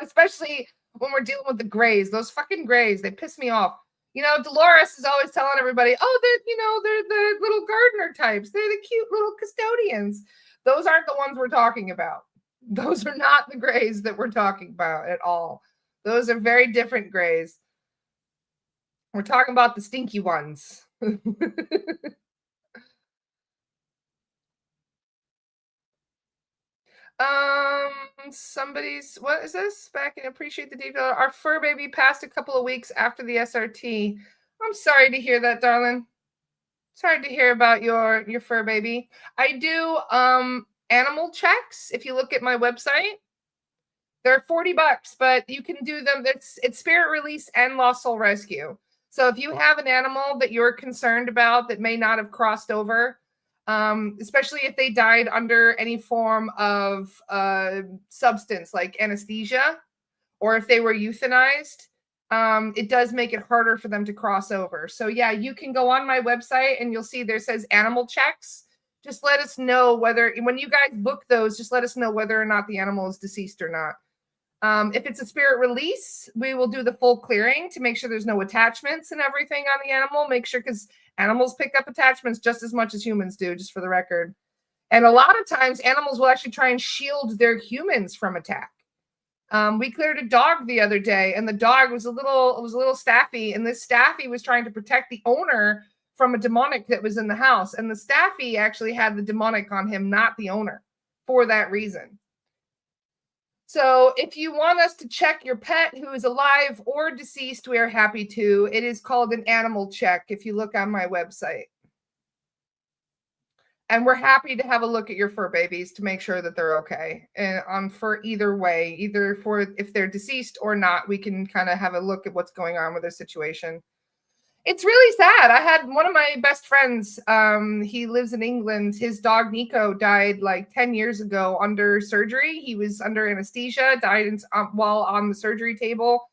especially when we're dealing with the grays. Those fucking grays, they piss me off. Dolores is always telling everybody, oh, they're the little gardener types. They're the cute little custodians. Those aren't the ones we're talking about. Those are not the grays that we're talking about at all. Those are very different grays. We're talking about the stinky ones. What is this? Back and appreciate the detail. Our fur baby passed a couple of weeks after the SRT. I'm sorry to hear that, darling. Sorry to hear about your fur baby. I do animal checks. If you look at my website, they're $40, but you can do them. It's spirit release and lost soul rescue. So if you have an animal that you're concerned about that may not have crossed over, especially if they died under any form of substance like anesthesia, or if they were euthanized, it does make it harder for them to cross over. So yeah, you can go on my website and you'll see there says animal checks. Just let us know when you guys book those, just let us know whether or not the animal is deceased or not. If it's a spirit release, we will do the full clearing to make sure there's no attachments and everything on the animal. Make sure, because animals pick up attachments just as much as humans do, just for the record. And a lot of times animals will actually try and shield their humans from attack. We cleared a dog the other day, and the dog was a little staffy, and this staffy was trying to protect the owner from a demonic that was in the house. And the staffy actually had the demonic on him, not the owner, for that reason. So if you want us to check your pet who is alive or deceased, we are happy to. It is called an animal check if you look on my website. And we're happy to have a look at your fur babies to make sure that they're okay. And for either way, either for if they're deceased or not, we can kind of have a look at what's going on with their situation. It's really sad. I had one of my best friends. He lives in England. His dog Nico died like 10 years ago under surgery. He was under anesthesia, died while on the surgery table.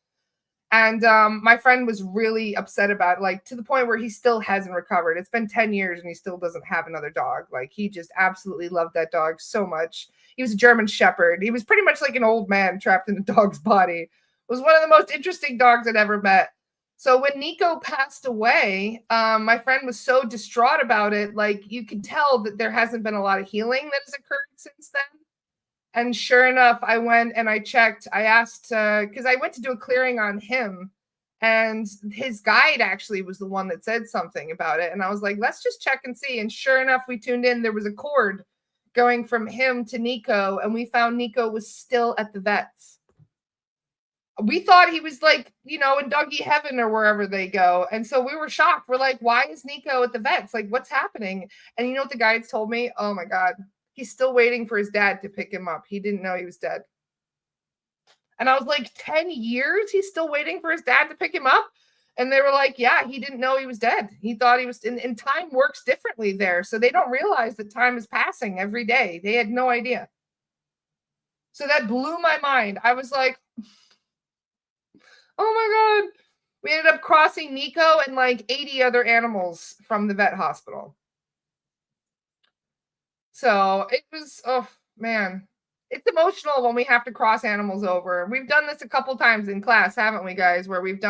And my friend was really upset about it, like to the point where he still hasn't recovered. It's been 10 years and he still doesn't have another dog. Like he just absolutely loved that dog so much. He was a German Shepherd. He was pretty much like an old man trapped in a dog's body. It was one of the most interesting dogs I'd ever met. So when Nico passed away, my friend was so distraught about it. Like you could tell that there hasn't been a lot of healing that has occurred since then. And sure enough, I went and I checked. I asked, because I went to do a clearing on him, and his guide actually was the one that said something about it. And I was like, let's just check and see. And sure enough, we tuned in. There was a cord going from him to Nico, and we found Nico was still at the vet's. We thought he was like, in doggy heaven or wherever they go. And so we were shocked. We're like, why is Nico at the vet's? Like, what's happening? And you know what the guides told me? Oh my God. He's still waiting for his dad to pick him up. He didn't know he was dead. And I was like, 10 years? He's still waiting for his dad to pick him up? And they were like, yeah, he didn't know he was dead. He thought he was, and time works differently there. So they don't realize that time is passing every day. They had no idea. So that blew my mind. I was like, oh my God. We ended up crossing Nico and like 80 other animals from the vet hospital. So it was, oh man, it's emotional when we have to cross animals over. We've done this a couple times in class, haven't we, guys? Where we've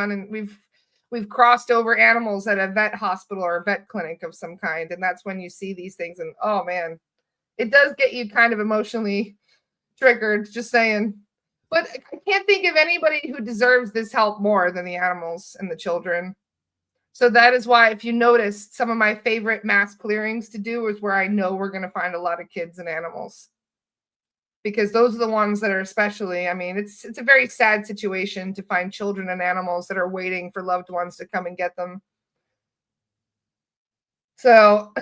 crossed over animals at a vet hospital or a vet clinic of some kind, and that's when you see these things. And oh man, it does get you kind of emotionally triggered. Just saying. But I can't think of anybody who deserves this help more than the animals and the children. So that is why, if you notice, some of my favorite mass clearings to do is where I know we're going to find a lot of kids and animals. Because those are the ones that are especially, I mean, it's a very sad situation to find children and animals that are waiting for loved ones to come and get them. So,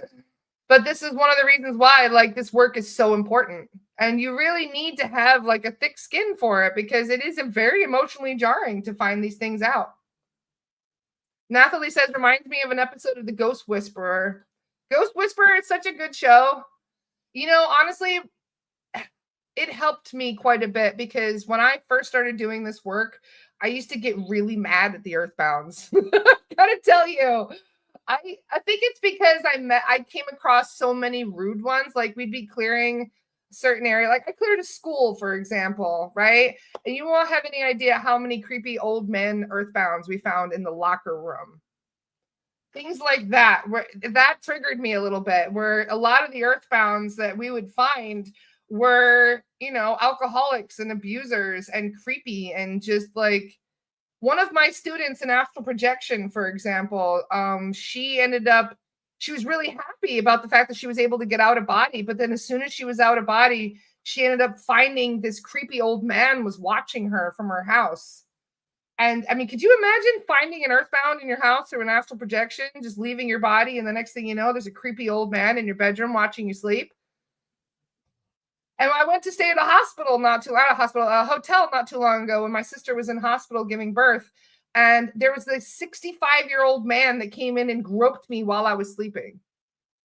but this is one of the reasons why, like, this work is so important. And you really need to have like a thick skin for it, because it is a very emotionally jarring to find these things out. Nathalie says, reminds me of an episode of The Ghost Whisperer. Ghost Whisperer is such a good show. Honestly, it helped me quite a bit, because when I first started doing this work, I used to get really mad at the earthbounds. I gotta tell you, I think it's because I came across so many rude ones. Like we'd be clearing certain area. Like I cleared a school, for example, right? And you won't have any idea how many creepy old men earthbounds we found in the locker room. Things like that, where that triggered me a little bit, where a lot of the earthbounds that we would find were, alcoholics and abusers and creepy and just like one of my students in astral projection, for example, she was really happy about the fact that she was able to get out of body. But then as soon as she was out of body, she ended up finding this creepy old man was watching her from her house. And I mean, could you imagine finding an earthbound in your house through an astral projection, just leaving your body, and the next thing you know, there's a creepy old man in your bedroom watching you sleep? And I went to stay at a hospital a hotel not too long ago when my sister was in hospital giving birth. And there was this 65-year-old man that came in and groped me while I was sleeping.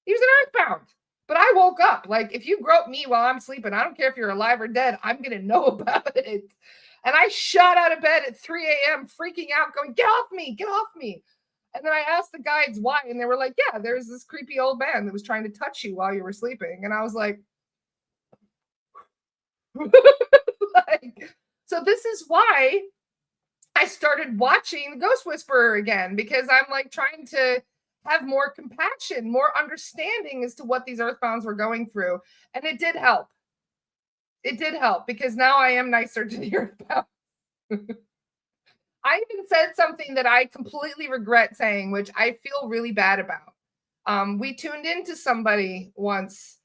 He was an earthbound. But I woke up. Like, if you grope me while I'm sleeping, I don't care if you're alive or dead, I'm going to know about it. And I shot out of bed at 3 a.m., freaking out, going, get off me, get off me. And then I asked the guides why. And they were like, yeah, there's this creepy old man that was trying to touch you while you were sleeping. And I was like, so this is why I started watching The Ghost Whisperer again, because I'm like trying to have more compassion, more understanding as to what these earthbounds were going through. And it did help. It did help because now I am nicer to the earthbound. I even said something that I completely regret saying, which I feel really bad about. We tuned into somebody once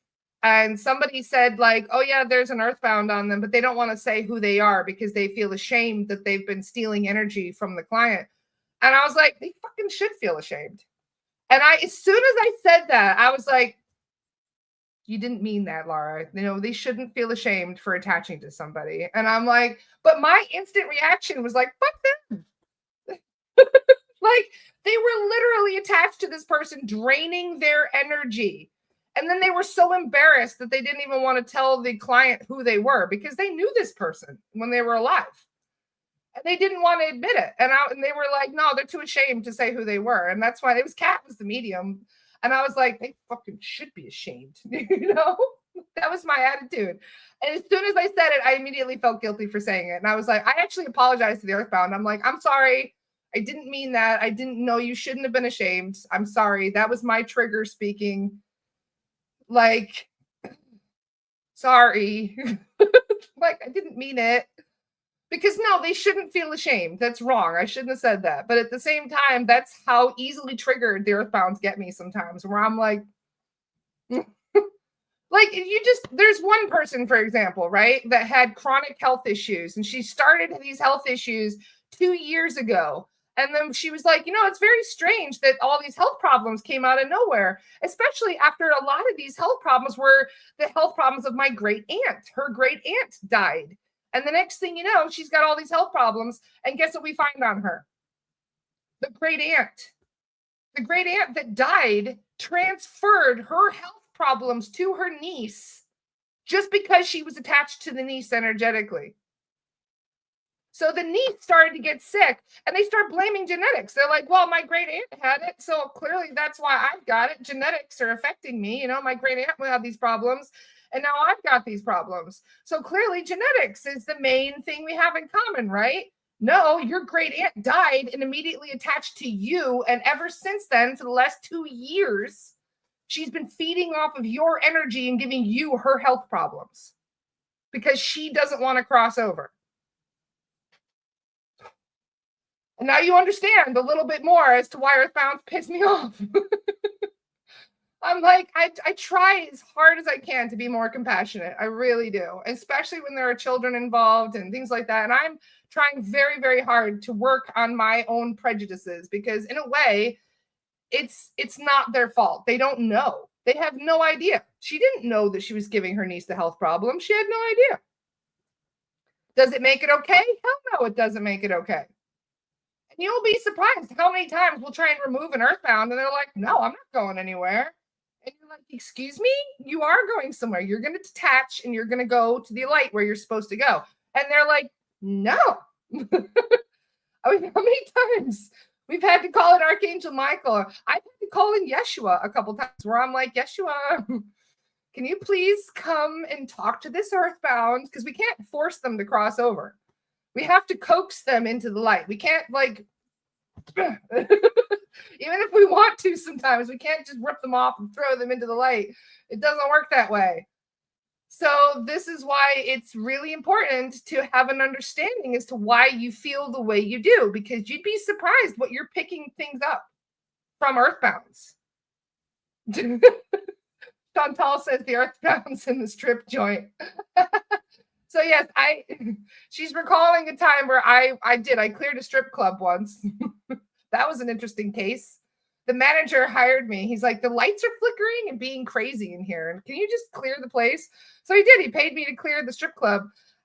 and somebody said like, oh yeah, there's an earthbound on them, but they don't want to say who they are because they feel ashamed that they've been stealing energy from the client. And I was like, they fucking should feel ashamed. And as soon as I said that, I was like, you didn't mean that, Laura. They shouldn't feel ashamed for attaching to somebody. And I'm like, but my instant reaction was like, fuck them. Like they were literally attached to this person, draining their energy. And then they were so embarrassed that they didn't even want to tell the client who they were because they knew this person when they were alive. And they didn't want to admit it. And they were like, no, they're too ashamed to say who they were. And that's why Kat was the medium. And I was like, they fucking should be ashamed. That was my attitude. And as soon as I said it, I immediately felt guilty for saying it. And I was like, I actually apologized to the earthbound. I'm like, I'm sorry. I didn't mean that. I didn't know. You shouldn't have been ashamed. I'm sorry. That was my trigger speaking. Like, sorry. Like, I didn't mean it. Because no, they shouldn't feel ashamed. That's wrong. I shouldn't have said that. But at the same time, that's how easily triggered the earthbounds get me sometimes, where I'm like, like there's one person, for example, right, that had chronic health issues, and she started these health issues 2 years ago. And then she was like, it's very strange that all these health problems came out of nowhere, especially after a lot of these health problems were the health problems of my great aunt. Her great aunt died. And the next thing you know, she's got all these health problems. And guess what we find on her? The great aunt. The great aunt that died transferred her health problems to her niece just because she was attached to the niece energetically. So the niece started to get sick and they start blaming genetics. They're like, well, my great aunt had it, so clearly that's why I've got it. Genetics are affecting me. My great aunt will have these problems. And now I've got these problems. So clearly genetics is the main thing we have in common, right? No, your great aunt died and immediately attached to you. And ever since then, for the last 2 years, she's been feeding off of your energy and giving you her health problems because she doesn't want to cross over. And now you understand a little bit more as to why earthbounds piss me off. I'm like, I try as hard as I can to be more compassionate. I really do, especially when there are children involved and things like that. And I'm trying very, very hard to work on my own prejudices because in a way, it's not their fault. They don't know. They have no idea. She didn't know that she was giving her niece the health problem. She had no idea. Does it make it okay? Hell no, it doesn't make it okay. And you'll be surprised how many times we'll try and remove an earthbound and they're like, no, I'm not going anywhere. And you're like, excuse me? You are going somewhere. You're going to detach and you're going to go to the light where you're supposed to go. And they're like, no. I mean, how many times we've had to call it Archangel Michael? I've had to call in Yeshua a couple times where I'm like, Yeshua, can you please come and talk to this earthbound? Because we can't force them to cross over. We have to coax them into the light. We can't like, even if we want to sometimes, we can't just rip them off and throw them into the light. It doesn't work that way. So this is why it's really important to have an understanding as to why you feel the way you do, because you'd be surprised what you're picking things up from earthbounds. Chantal says the earthbounds in the strip joint. So yes, she's recalling a time where I cleared a strip club once. That was an interesting case. The manager hired me. He's like, the lights are flickering and being crazy in here. And can you just clear the place? So he did. He paid me to clear the strip club.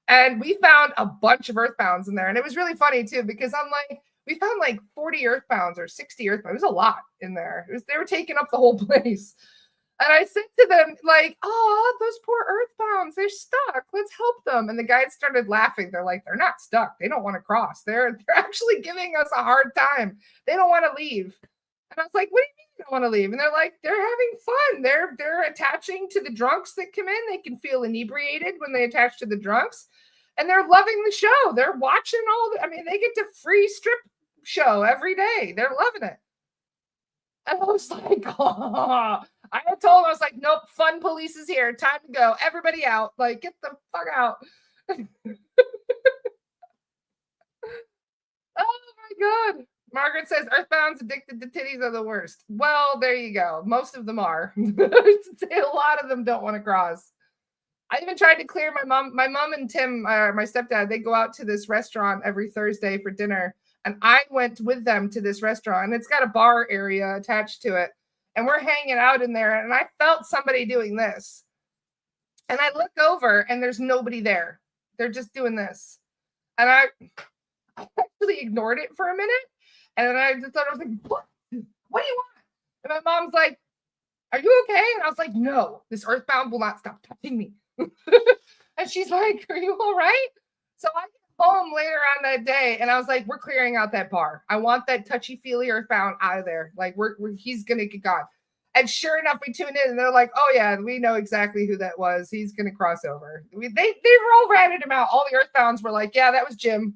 And we found a bunch of earthbounds in there. And it was really funny too, because I'm like, we found like 40 earthbounds or 60 earthbounds. It was a lot in there. They were taking up the whole place. And I said to them, like, oh, those poor earthbounds, they're stuck. Let's help them. And the guys started laughing. They're like, they're not stuck. They don't want to cross. They're actually giving us a hard time. They don't want to leave. And I was like, what do you mean you don't want to leave? And they're like, they're having fun. They're attaching to the drunks that come in. They can feel inebriated when they attach to the drunks. And they're loving the show. They're watching they get to free strip show every day. They're loving it. And I was like, oh. I had told him, I was like, nope, fun police is here. Time to go. Everybody out. Like, get the fuck out. Oh my God. Margaret says earthbounds addicted to titties are the worst. Well, there you go. Most of them are. A lot of them don't want to cross. I even tried to clear my mom. My mom and Tim, my stepdad, they go out to this restaurant every Thursday for dinner. And I went with them to this restaurant, and it's got a bar area attached to it. And we're hanging out in there, and I felt somebody doing this. And I look over, and there's nobody there. They're just doing this. And I actually ignored it for a minute. And then I just thought, I was like, what do you want? And my mom's like, are you okay? And I was like, no, this earthbound will not stop touching me. And she's like, are you all right? So I get home later on that day, and I was like, we're clearing out that bar. I want that touchy-feely earthbound out of there. Like, he's going to get gone. And sure enough, we tune in, and they're like, oh, yeah, we know exactly who that was. He's going to cross over. They were all ratted him out. All the earthbounds were like, yeah, that was Jim.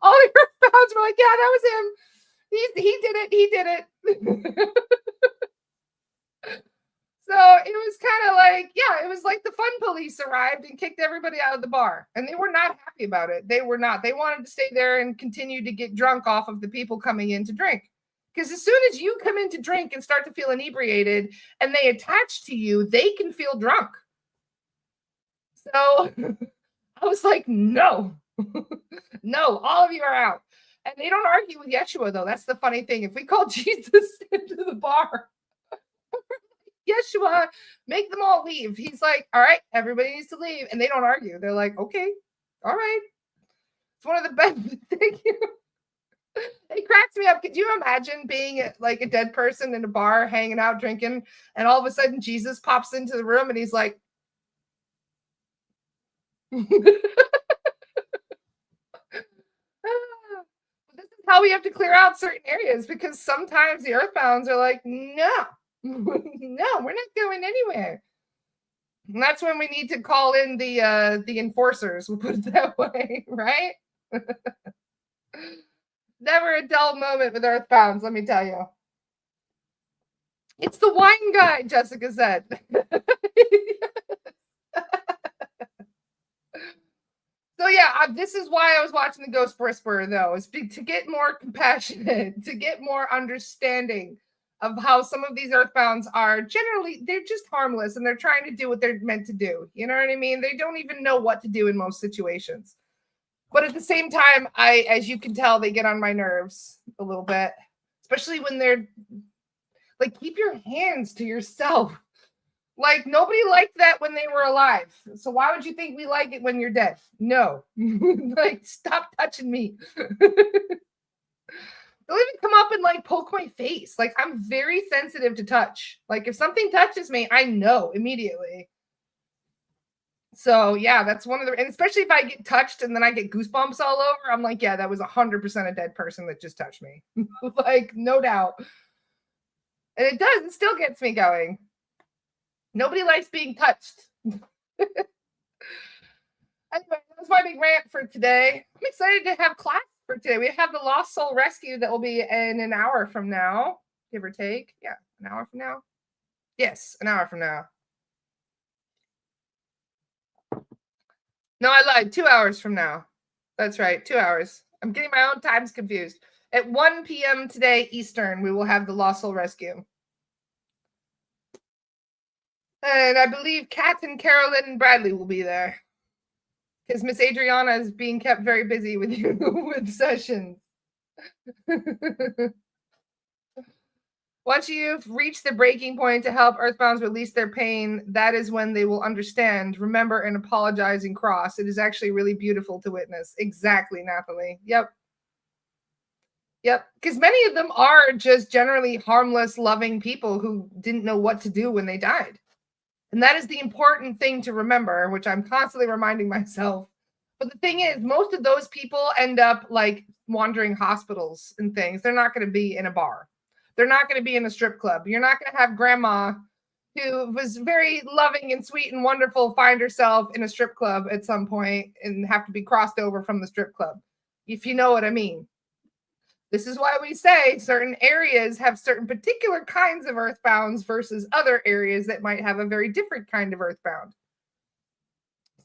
All the earthbounds were like, yeah, that was him. He did it. He did it. So it was kind of like, yeah, it was like the fun police arrived and kicked everybody out of the bar. And they were not happy about it. They were not. They wanted to stay there and continue to get drunk off of the people coming in to drink. Because as soon as you come in to drink and start to feel inebriated and they attach to you, they can feel drunk. So I was like, no, no, all of you are out. And they don't argue with Yeshua, though. That's the funny thing. If we call Jesus into the bar, Yeshua, make them all leave. He's like, all right, everybody needs to leave. And they don't argue. They're like, okay, all right. It's one of the best. Thank you. It cracks me up. Could you imagine being like a dead person in a bar, hanging out, drinking, and all of a sudden Jesus pops into the room and he's like, this is how we have to clear out certain areas, because sometimes the earthbounds are like, no, no, we're not going anywhere. And that's when we need to call in the enforcers. We'll put it that way, right? Never a dull moment with earthbounds, let me tell you. It's the wine guy, Jessica said. So yeah, this is why I was watching the Ghost Whisperer, though, is to get more compassionate, to get more understanding of how some of these earthbounds are generally, they're just harmless and they're trying to do what they're meant to do. You know what I mean? They don't even know what to do in most situations. But at the same time, as you can tell, they get on my nerves a little bit, especially when they're like, keep your hands to yourself. Like, nobody liked that when they were alive. So why would you think we like it when you're dead? No. Like, stop touching me. They'll even come up and like poke my face. Like, I'm very sensitive to touch. Like, if something touches me, I know immediately. So yeah, that's one of the, and especially if I get touched and then I get goosebumps all over, I'm like, yeah, that was 100% a dead person that just touched me. Like, no doubt. And it does, it still gets me going. Nobody likes being touched. Anyway, that's my big rant for today. I'm excited to have class for today. We have the Lost Soul Rescue that will be in an hour from now, give or take. Yeah, an hour from now. Yes, an hour from now. No, I lied. 2 hours from now. That's right, 2 hours. I'm getting my own times confused. At 1 p.m. today Eastern, we will have the Lost Soul Rescue. And I believe Kat and Carolyn and Bradley will be there. Because Miss Adriana is being kept very busy with you with sessions. Once you've reached the breaking point to help Earthbounds release their pain, that is when they will understand, remember, and apologize and cross. It is actually really beautiful to witness. Exactly, Nathalie. Yep. Yep. Because many of them are just generally harmless, loving people who didn't know what to do when they died. And that is the important thing to remember, which I'm constantly reminding myself. But the thing is, most of those people end up like wandering hospitals and things. They're not going to be in a bar. They're not going to be in a strip club. You're not going to have grandma who was very loving and sweet and wonderful find herself in a strip club at some point and have to be crossed over from the strip club, if you know what I mean. This is why we say certain areas have certain particular kinds of earthbounds versus other areas that might have a very different kind of earthbound.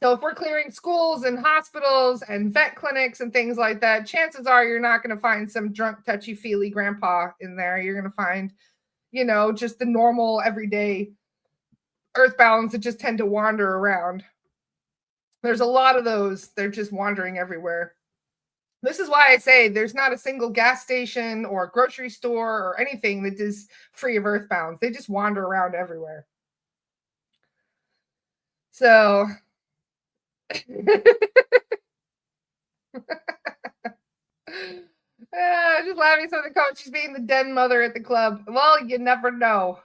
So if we're clearing schools and hospitals and vet clinics and things like that, chances are you're not going to find some drunk, touchy-feely grandpa in there. You're going to find, just the normal, everyday earthbounds that just tend to wander around. There's a lot of those. They're just wandering everywhere. This is why I say there's not a single gas station or grocery store or anything that is free of earthbounds. They just wander around everywhere. So just laughing so the coach is being the den mother at the club. Well, you never know.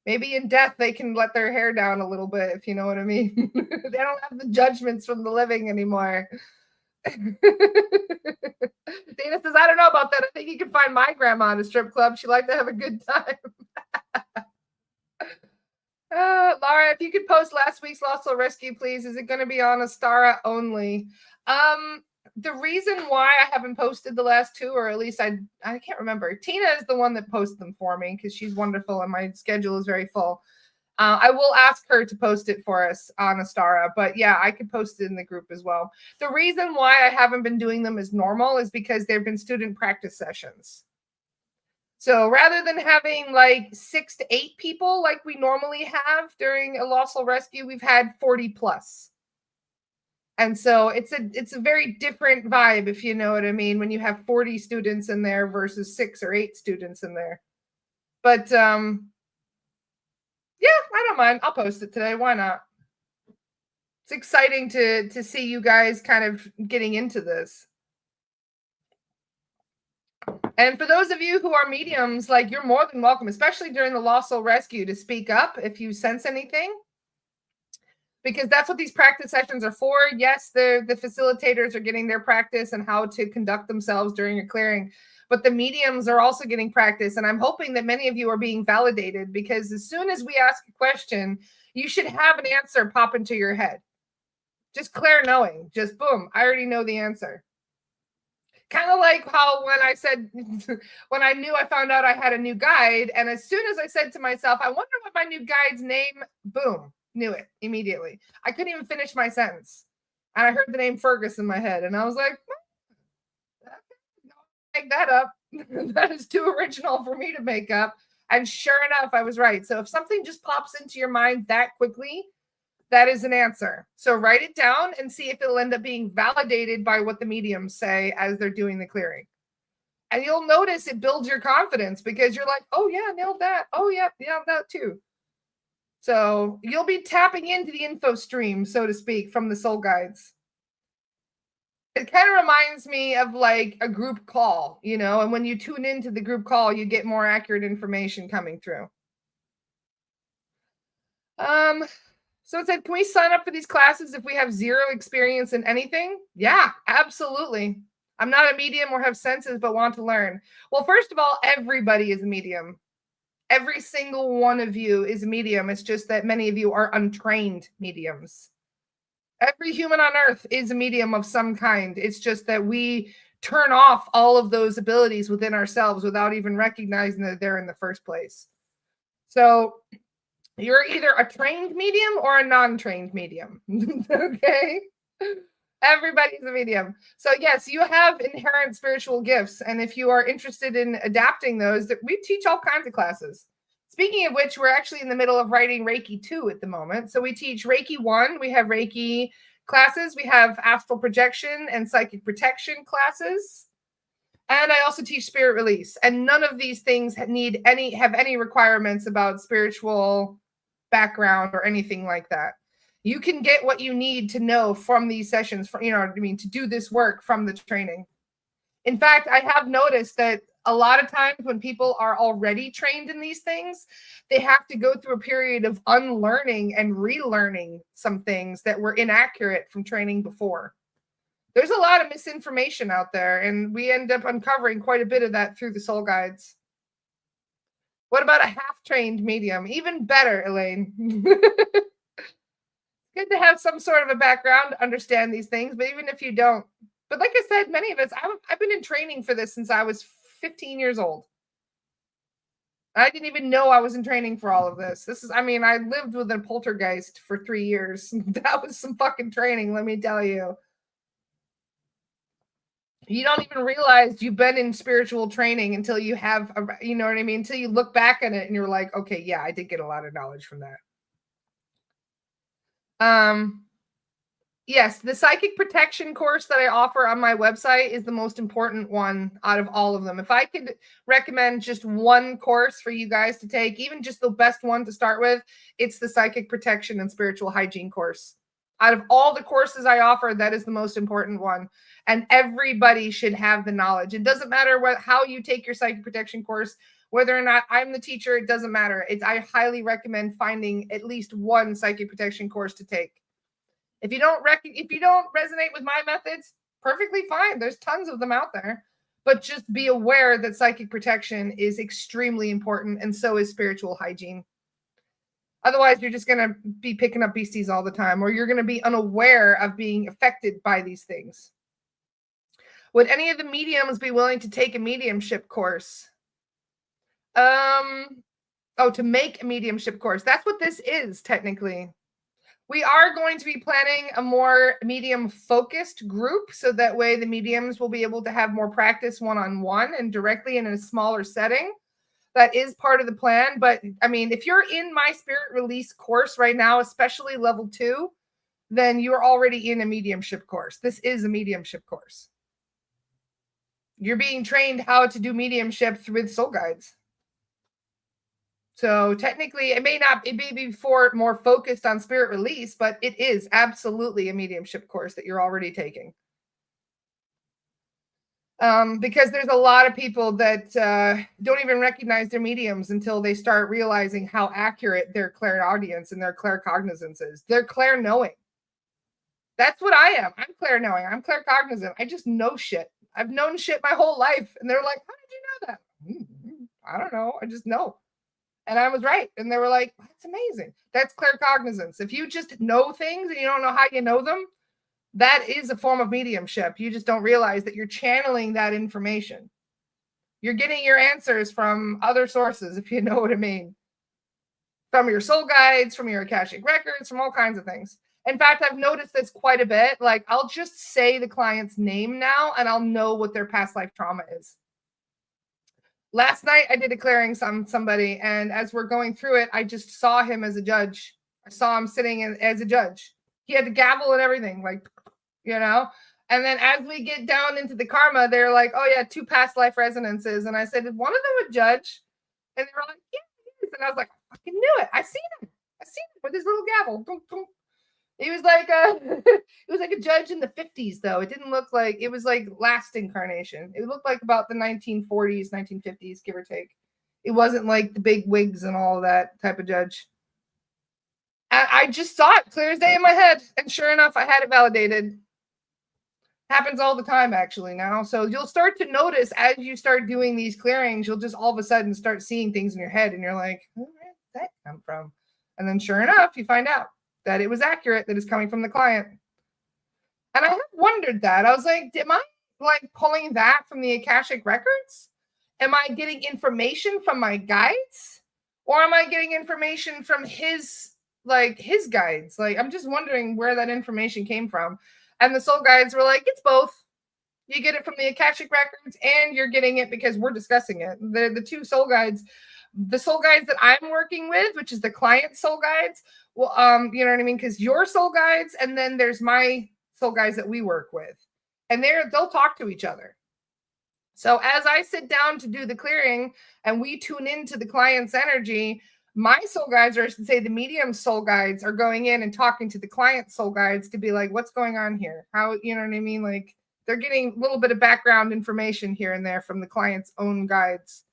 Maybe in death they can let their hair down a little bit, if you know what I mean. They don't have the judgments from the living anymore. Dana says, I don't know about that. I think you can find my grandma in a strip club. She liked to have a good time. Laura, if you could post last week's Lost Soul Rescue, please. Is it going to be on Astara only? The reason why I haven't posted the last two, or at least I can't remember. Tina is the one that posts them for me because she's wonderful and my schedule is very full. I will ask her to post it for us on Astara, but yeah, I could post it in the group as well. The reason why I haven't been doing them as normal is because there have been student practice sessions. So rather than having like 6 to 8 people like we normally have during a Lost Soul Rescue, we've had 40 plus. And so it's a very different vibe, if you know what I mean, when you have 40 students in there versus 6 or 8 students in there. But yeah, I don't mind. I'll post it today. Why not? It's exciting to see you guys kind of getting into this. And for those of you who are mediums, like, you're more than welcome, especially during the Lost Soul Rescue, to speak up if you sense anything, because that's what these practice sessions are for. Yes, the facilitators are getting their practice and how to conduct themselves during a clearing, but the mediums are also getting practice. And I'm hoping that many of you are being validated, because as soon as we ask a question, you should have an answer pop into your head. Just clear knowing, just boom, I already know the answer. Kind of like how when I said, when I knew I found out I had a new guide, and as soon as I said to myself, I wonder what my new guide's name, boom, knew it immediately. I couldn't even finish my sentence. And I heard the name Fergus in my head, and I was like, make that up. That is too original for me to make up. And sure enough, I was right. So if something just pops into your mind that quickly, that is an answer. So write it down and see if it'll end up being validated by what the mediums say as they're doing the clearing. And you'll notice it builds your confidence, because you're like, oh yeah, nailed that. Oh yeah, that too. So you'll be tapping into the info stream, so to speak, from the soul guides. It kind of reminds me of like a group call, and when you tune into the group call, you get more accurate information coming through. So it said, can we sign up for these classes if we have zero experience in anything? Yeah, absolutely. I'm not a medium or have senses, but want to learn. Well, first of all, everybody is a medium. Every single one of you is a medium. It's just that many of you are untrained mediums. Every human on earth is a medium of some kind. It's just that we turn off all of those abilities within ourselves without even recognizing that they're in the first place. So you're either a trained medium or a non-trained medium. Okay? Everybody's a medium. So yes, you have inherent spiritual gifts. And if you are interested in adapting those, we teach all kinds of classes. Speaking of which, we're actually in the middle of writing Reiki 2 at the moment. So we teach Reiki 1. We have Reiki classes. We have astral projection and psychic protection classes. And I also teach spirit release. And none of these things have any requirements about spiritual background or anything like that. You can get what you need to know from these sessions, to do this work from the training. In fact, I have noticed that a lot of times when people are already trained in these things, they have to go through a period of unlearning and relearning some things that were inaccurate from training before. There's a lot of misinformation out there, and we end up uncovering quite a bit of that through the soul guides. What about a half-trained medium? Even better, Elaine. Good to have some sort of a background to understand these things, but even if you don't. But like I said, many of us, I've been in training for this since I was 15 years old. I didn't even know I was in training for all of this. I lived with a poltergeist for 3 years. That was some fucking training, let me tell you. You don't even realize you've been in spiritual training until you have, until you look back at it and you're like, okay, yeah, I did get a lot of knowledge from that. Yes, the psychic protection course that I offer on my website is the most important one out of all of them. If I could recommend just one course for you guys to take, even just the best one to start with, it's the psychic protection and spiritual hygiene course. Out of all the courses I offer, that is the most important one. And everybody should have the knowledge. It doesn't matter how you take your psychic protection course, whether or not I'm the teacher, it doesn't matter. I highly recommend finding at least one psychic protection course to take. If you don't resonate with my methods, perfectly fine. There's tons of them out there. But just be aware that psychic protection is extremely important, and so is spiritual hygiene. Otherwise, you're just going to be picking up beasties all the time, or you're going to be unaware of being affected by these things. Would any of the mediums be willing to take a mediumship course? To make a mediumship course. That's what this is, technically. We are going to be planning a more medium-focused group, so that way the mediums will be able to have more practice one-on-one and directly in a smaller setting. That is part of the plan. But, if you're in my spirit release course right now, especially level 2, then you're already in a mediumship course. This is a mediumship course. You're being trained how to do mediumship with soul guides. So technically, it may be more focused on spirit release, but it is absolutely a mediumship course that you're already taking. Because there's a lot of people that don't even recognize their mediums until they start realizing how accurate their clairaudience and their claircognizance is. They're clair-knowing. That's what I am. I'm clair-knowing. I'm claircognizant. I just know shit. I've known shit my whole life. And they're like, how did you know that? I don't know. I just know. And I was right. And they were like, that's amazing. That's claircognizance. If you just know things and you don't know how you know them, that is a form of mediumship. You just don't realize that you're channeling that information. You're getting your answers from other sources, if you know what I mean. From your soul guides, from your Akashic records, from all kinds of things. In fact, I've noticed this quite a bit. Like, I'll just say the client's name now, and I'll know what their past life trauma is. Last night, I did a clearing on somebody, and as we're going through it, I just saw him as a judge. I saw him sitting as a judge. He had the gavel and everything, And then as we get down into the karma, they're like, oh, yeah, 2 past life resonances. And I said, is one of them a judge? And they were like, yeah, it is. And I was like, I fucking knew it. I seen him with his little gavel. He was like a judge in the 50s, though. It didn't look like, it was like last incarnation. It looked like about the 1940s, 1950s, give or take. It wasn't like the big wigs and all of that type of judge. I just saw it clear as day in my head. And sure enough, I had it validated. Happens all the time actually now. So you'll start to notice as you start doing these clearings, you'll just all of a sudden start seeing things in your head and you're like, where did that come from? And then sure enough, you find out that it was accurate, that it's coming from the client. And I have wondered that. I was like, am I like pulling that from the Akashic records? Am I getting information from my guides? Or am I getting information from his guides? Like, I'm just wondering where that information came from. And the soul guides were like, it's both. You get it from the Akashic records and you're getting it because we're discussing it. The two soul guides, the soul guides that I'm working with, which is the client soul guides, well, you know what I mean? Because your soul guides, and then there's my soul guides that we work with. And they'll talk to each other. So as I sit down to do the clearing and we tune into the client's energy, my soul guides, or I should say the medium soul guides, are going in and talking to the client soul guides to be like, what's going on here? How, you know what I mean? Like, they're getting a little bit of background information here and there from the client's own guides.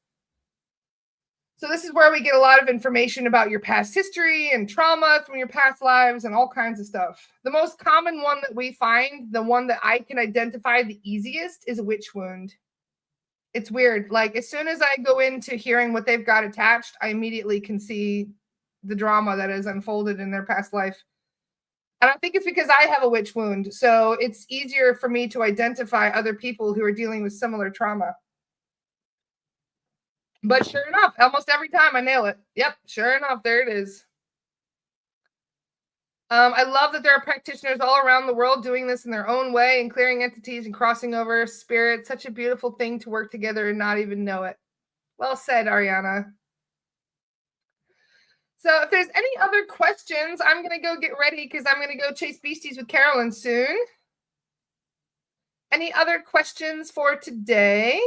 So this is where we get a lot of information about your past history and trauma from your past lives and all kinds of stuff. The most common one that we find, the one that I can identify the easiest, is a witch wound. It's weird. Like, as soon as I go into hearing what they've got attached, I immediately can see the drama that has unfolded in their past life. And I think it's because I have a witch wound. So it's easier for me to identify other people who are dealing with similar trauma. But sure enough, almost every time I nail it. Yep, sure enough, there it is. I love that there are practitioners all around the world doing this in their own way and clearing entities and crossing over spirits. Such a beautiful thing to work together and not even know it. Well said, Ariana. So if there's any other questions, I'm going to go get ready because I'm going to go chase beasties with Carolyn soon. Any other questions for today?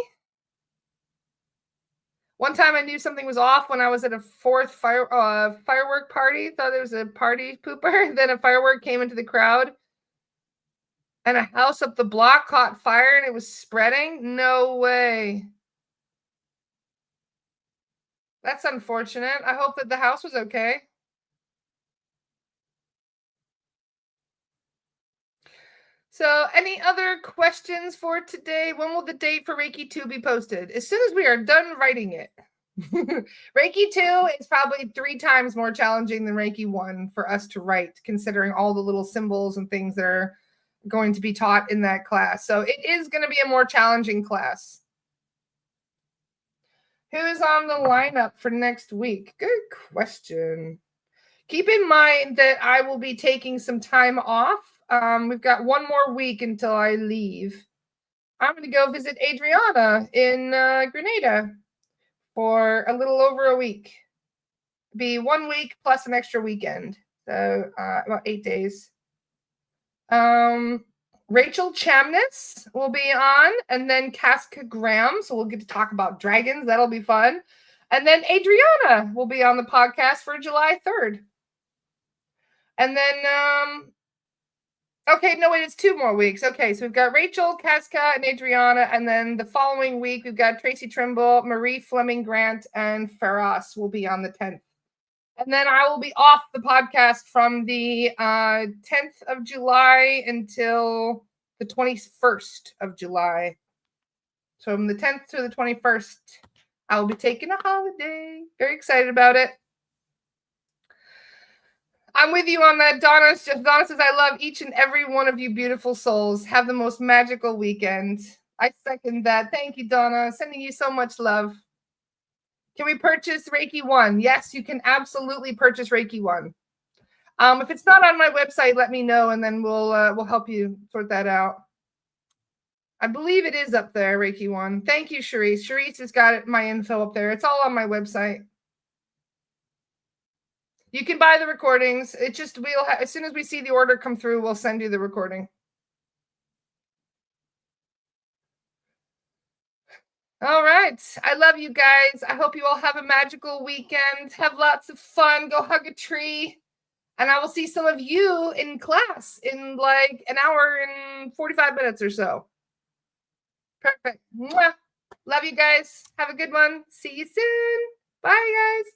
One time I knew something was off when I was at a fourth firework party. Thought there was a party pooper. Then a firework came into the crowd. And a house up the block caught fire and it was spreading? No way. That's unfortunate. I hope that the house was okay. So any other questions for today? When will the date for Reiki 2 be posted? As soon as we are done writing it. Reiki 2 is probably 3 times more challenging than Reiki 1 for us to write, considering all the little symbols and things that are going to be taught in that class. So it is going to be a more challenging class. Who is on the lineup for next week? Good question. Keep in mind that I will be taking some time off. We've got one more week until I leave. I'm going to go visit Adriana in Grenada for a little over a week. Be 1 week plus an extra weekend. So about 8 days. Rachel Chamness will be on, and then Casca Graham. So we'll get to talk about dragons. That'll be fun. And then Adriana will be on the podcast for July 3rd. And then, okay, no, wait, it's 2 more weeks. Okay, so we've got Rachel, Casca, and Adriana. And then the following week, we've got Tracy Trimble, Marie Fleming Grant, and Faras will be on the 10th. And then I will be off the podcast from the 10th of July until the 21st of July. So from the 10th to the 21st, I will be taking a holiday. Very excited about it. I'm with you on that, Donna. Donna says, I love each and every one of you beautiful souls. Have the most magical weekend. I second that. Thank you, Donna. Sending you so much love. Can we purchase Reiki 1? Yes, you can absolutely purchase Reiki 1. If it's not on my website, let me know, and then we'll help you sort that out. I believe it is up there, Reiki 1. Thank you, Charisse. Charisse has got my info up there. It's all on my website. You can buy the recordings. It just as soon as we see the order come through, we'll send you the recording. All right. I love you guys. I hope you all have a magical weekend. Have lots of fun. Go hug a tree. And I will see some of you in class in like an hour and 45 minutes or so. Perfect. Mwah. Love you guys. Have a good one. See you soon. Bye, guys.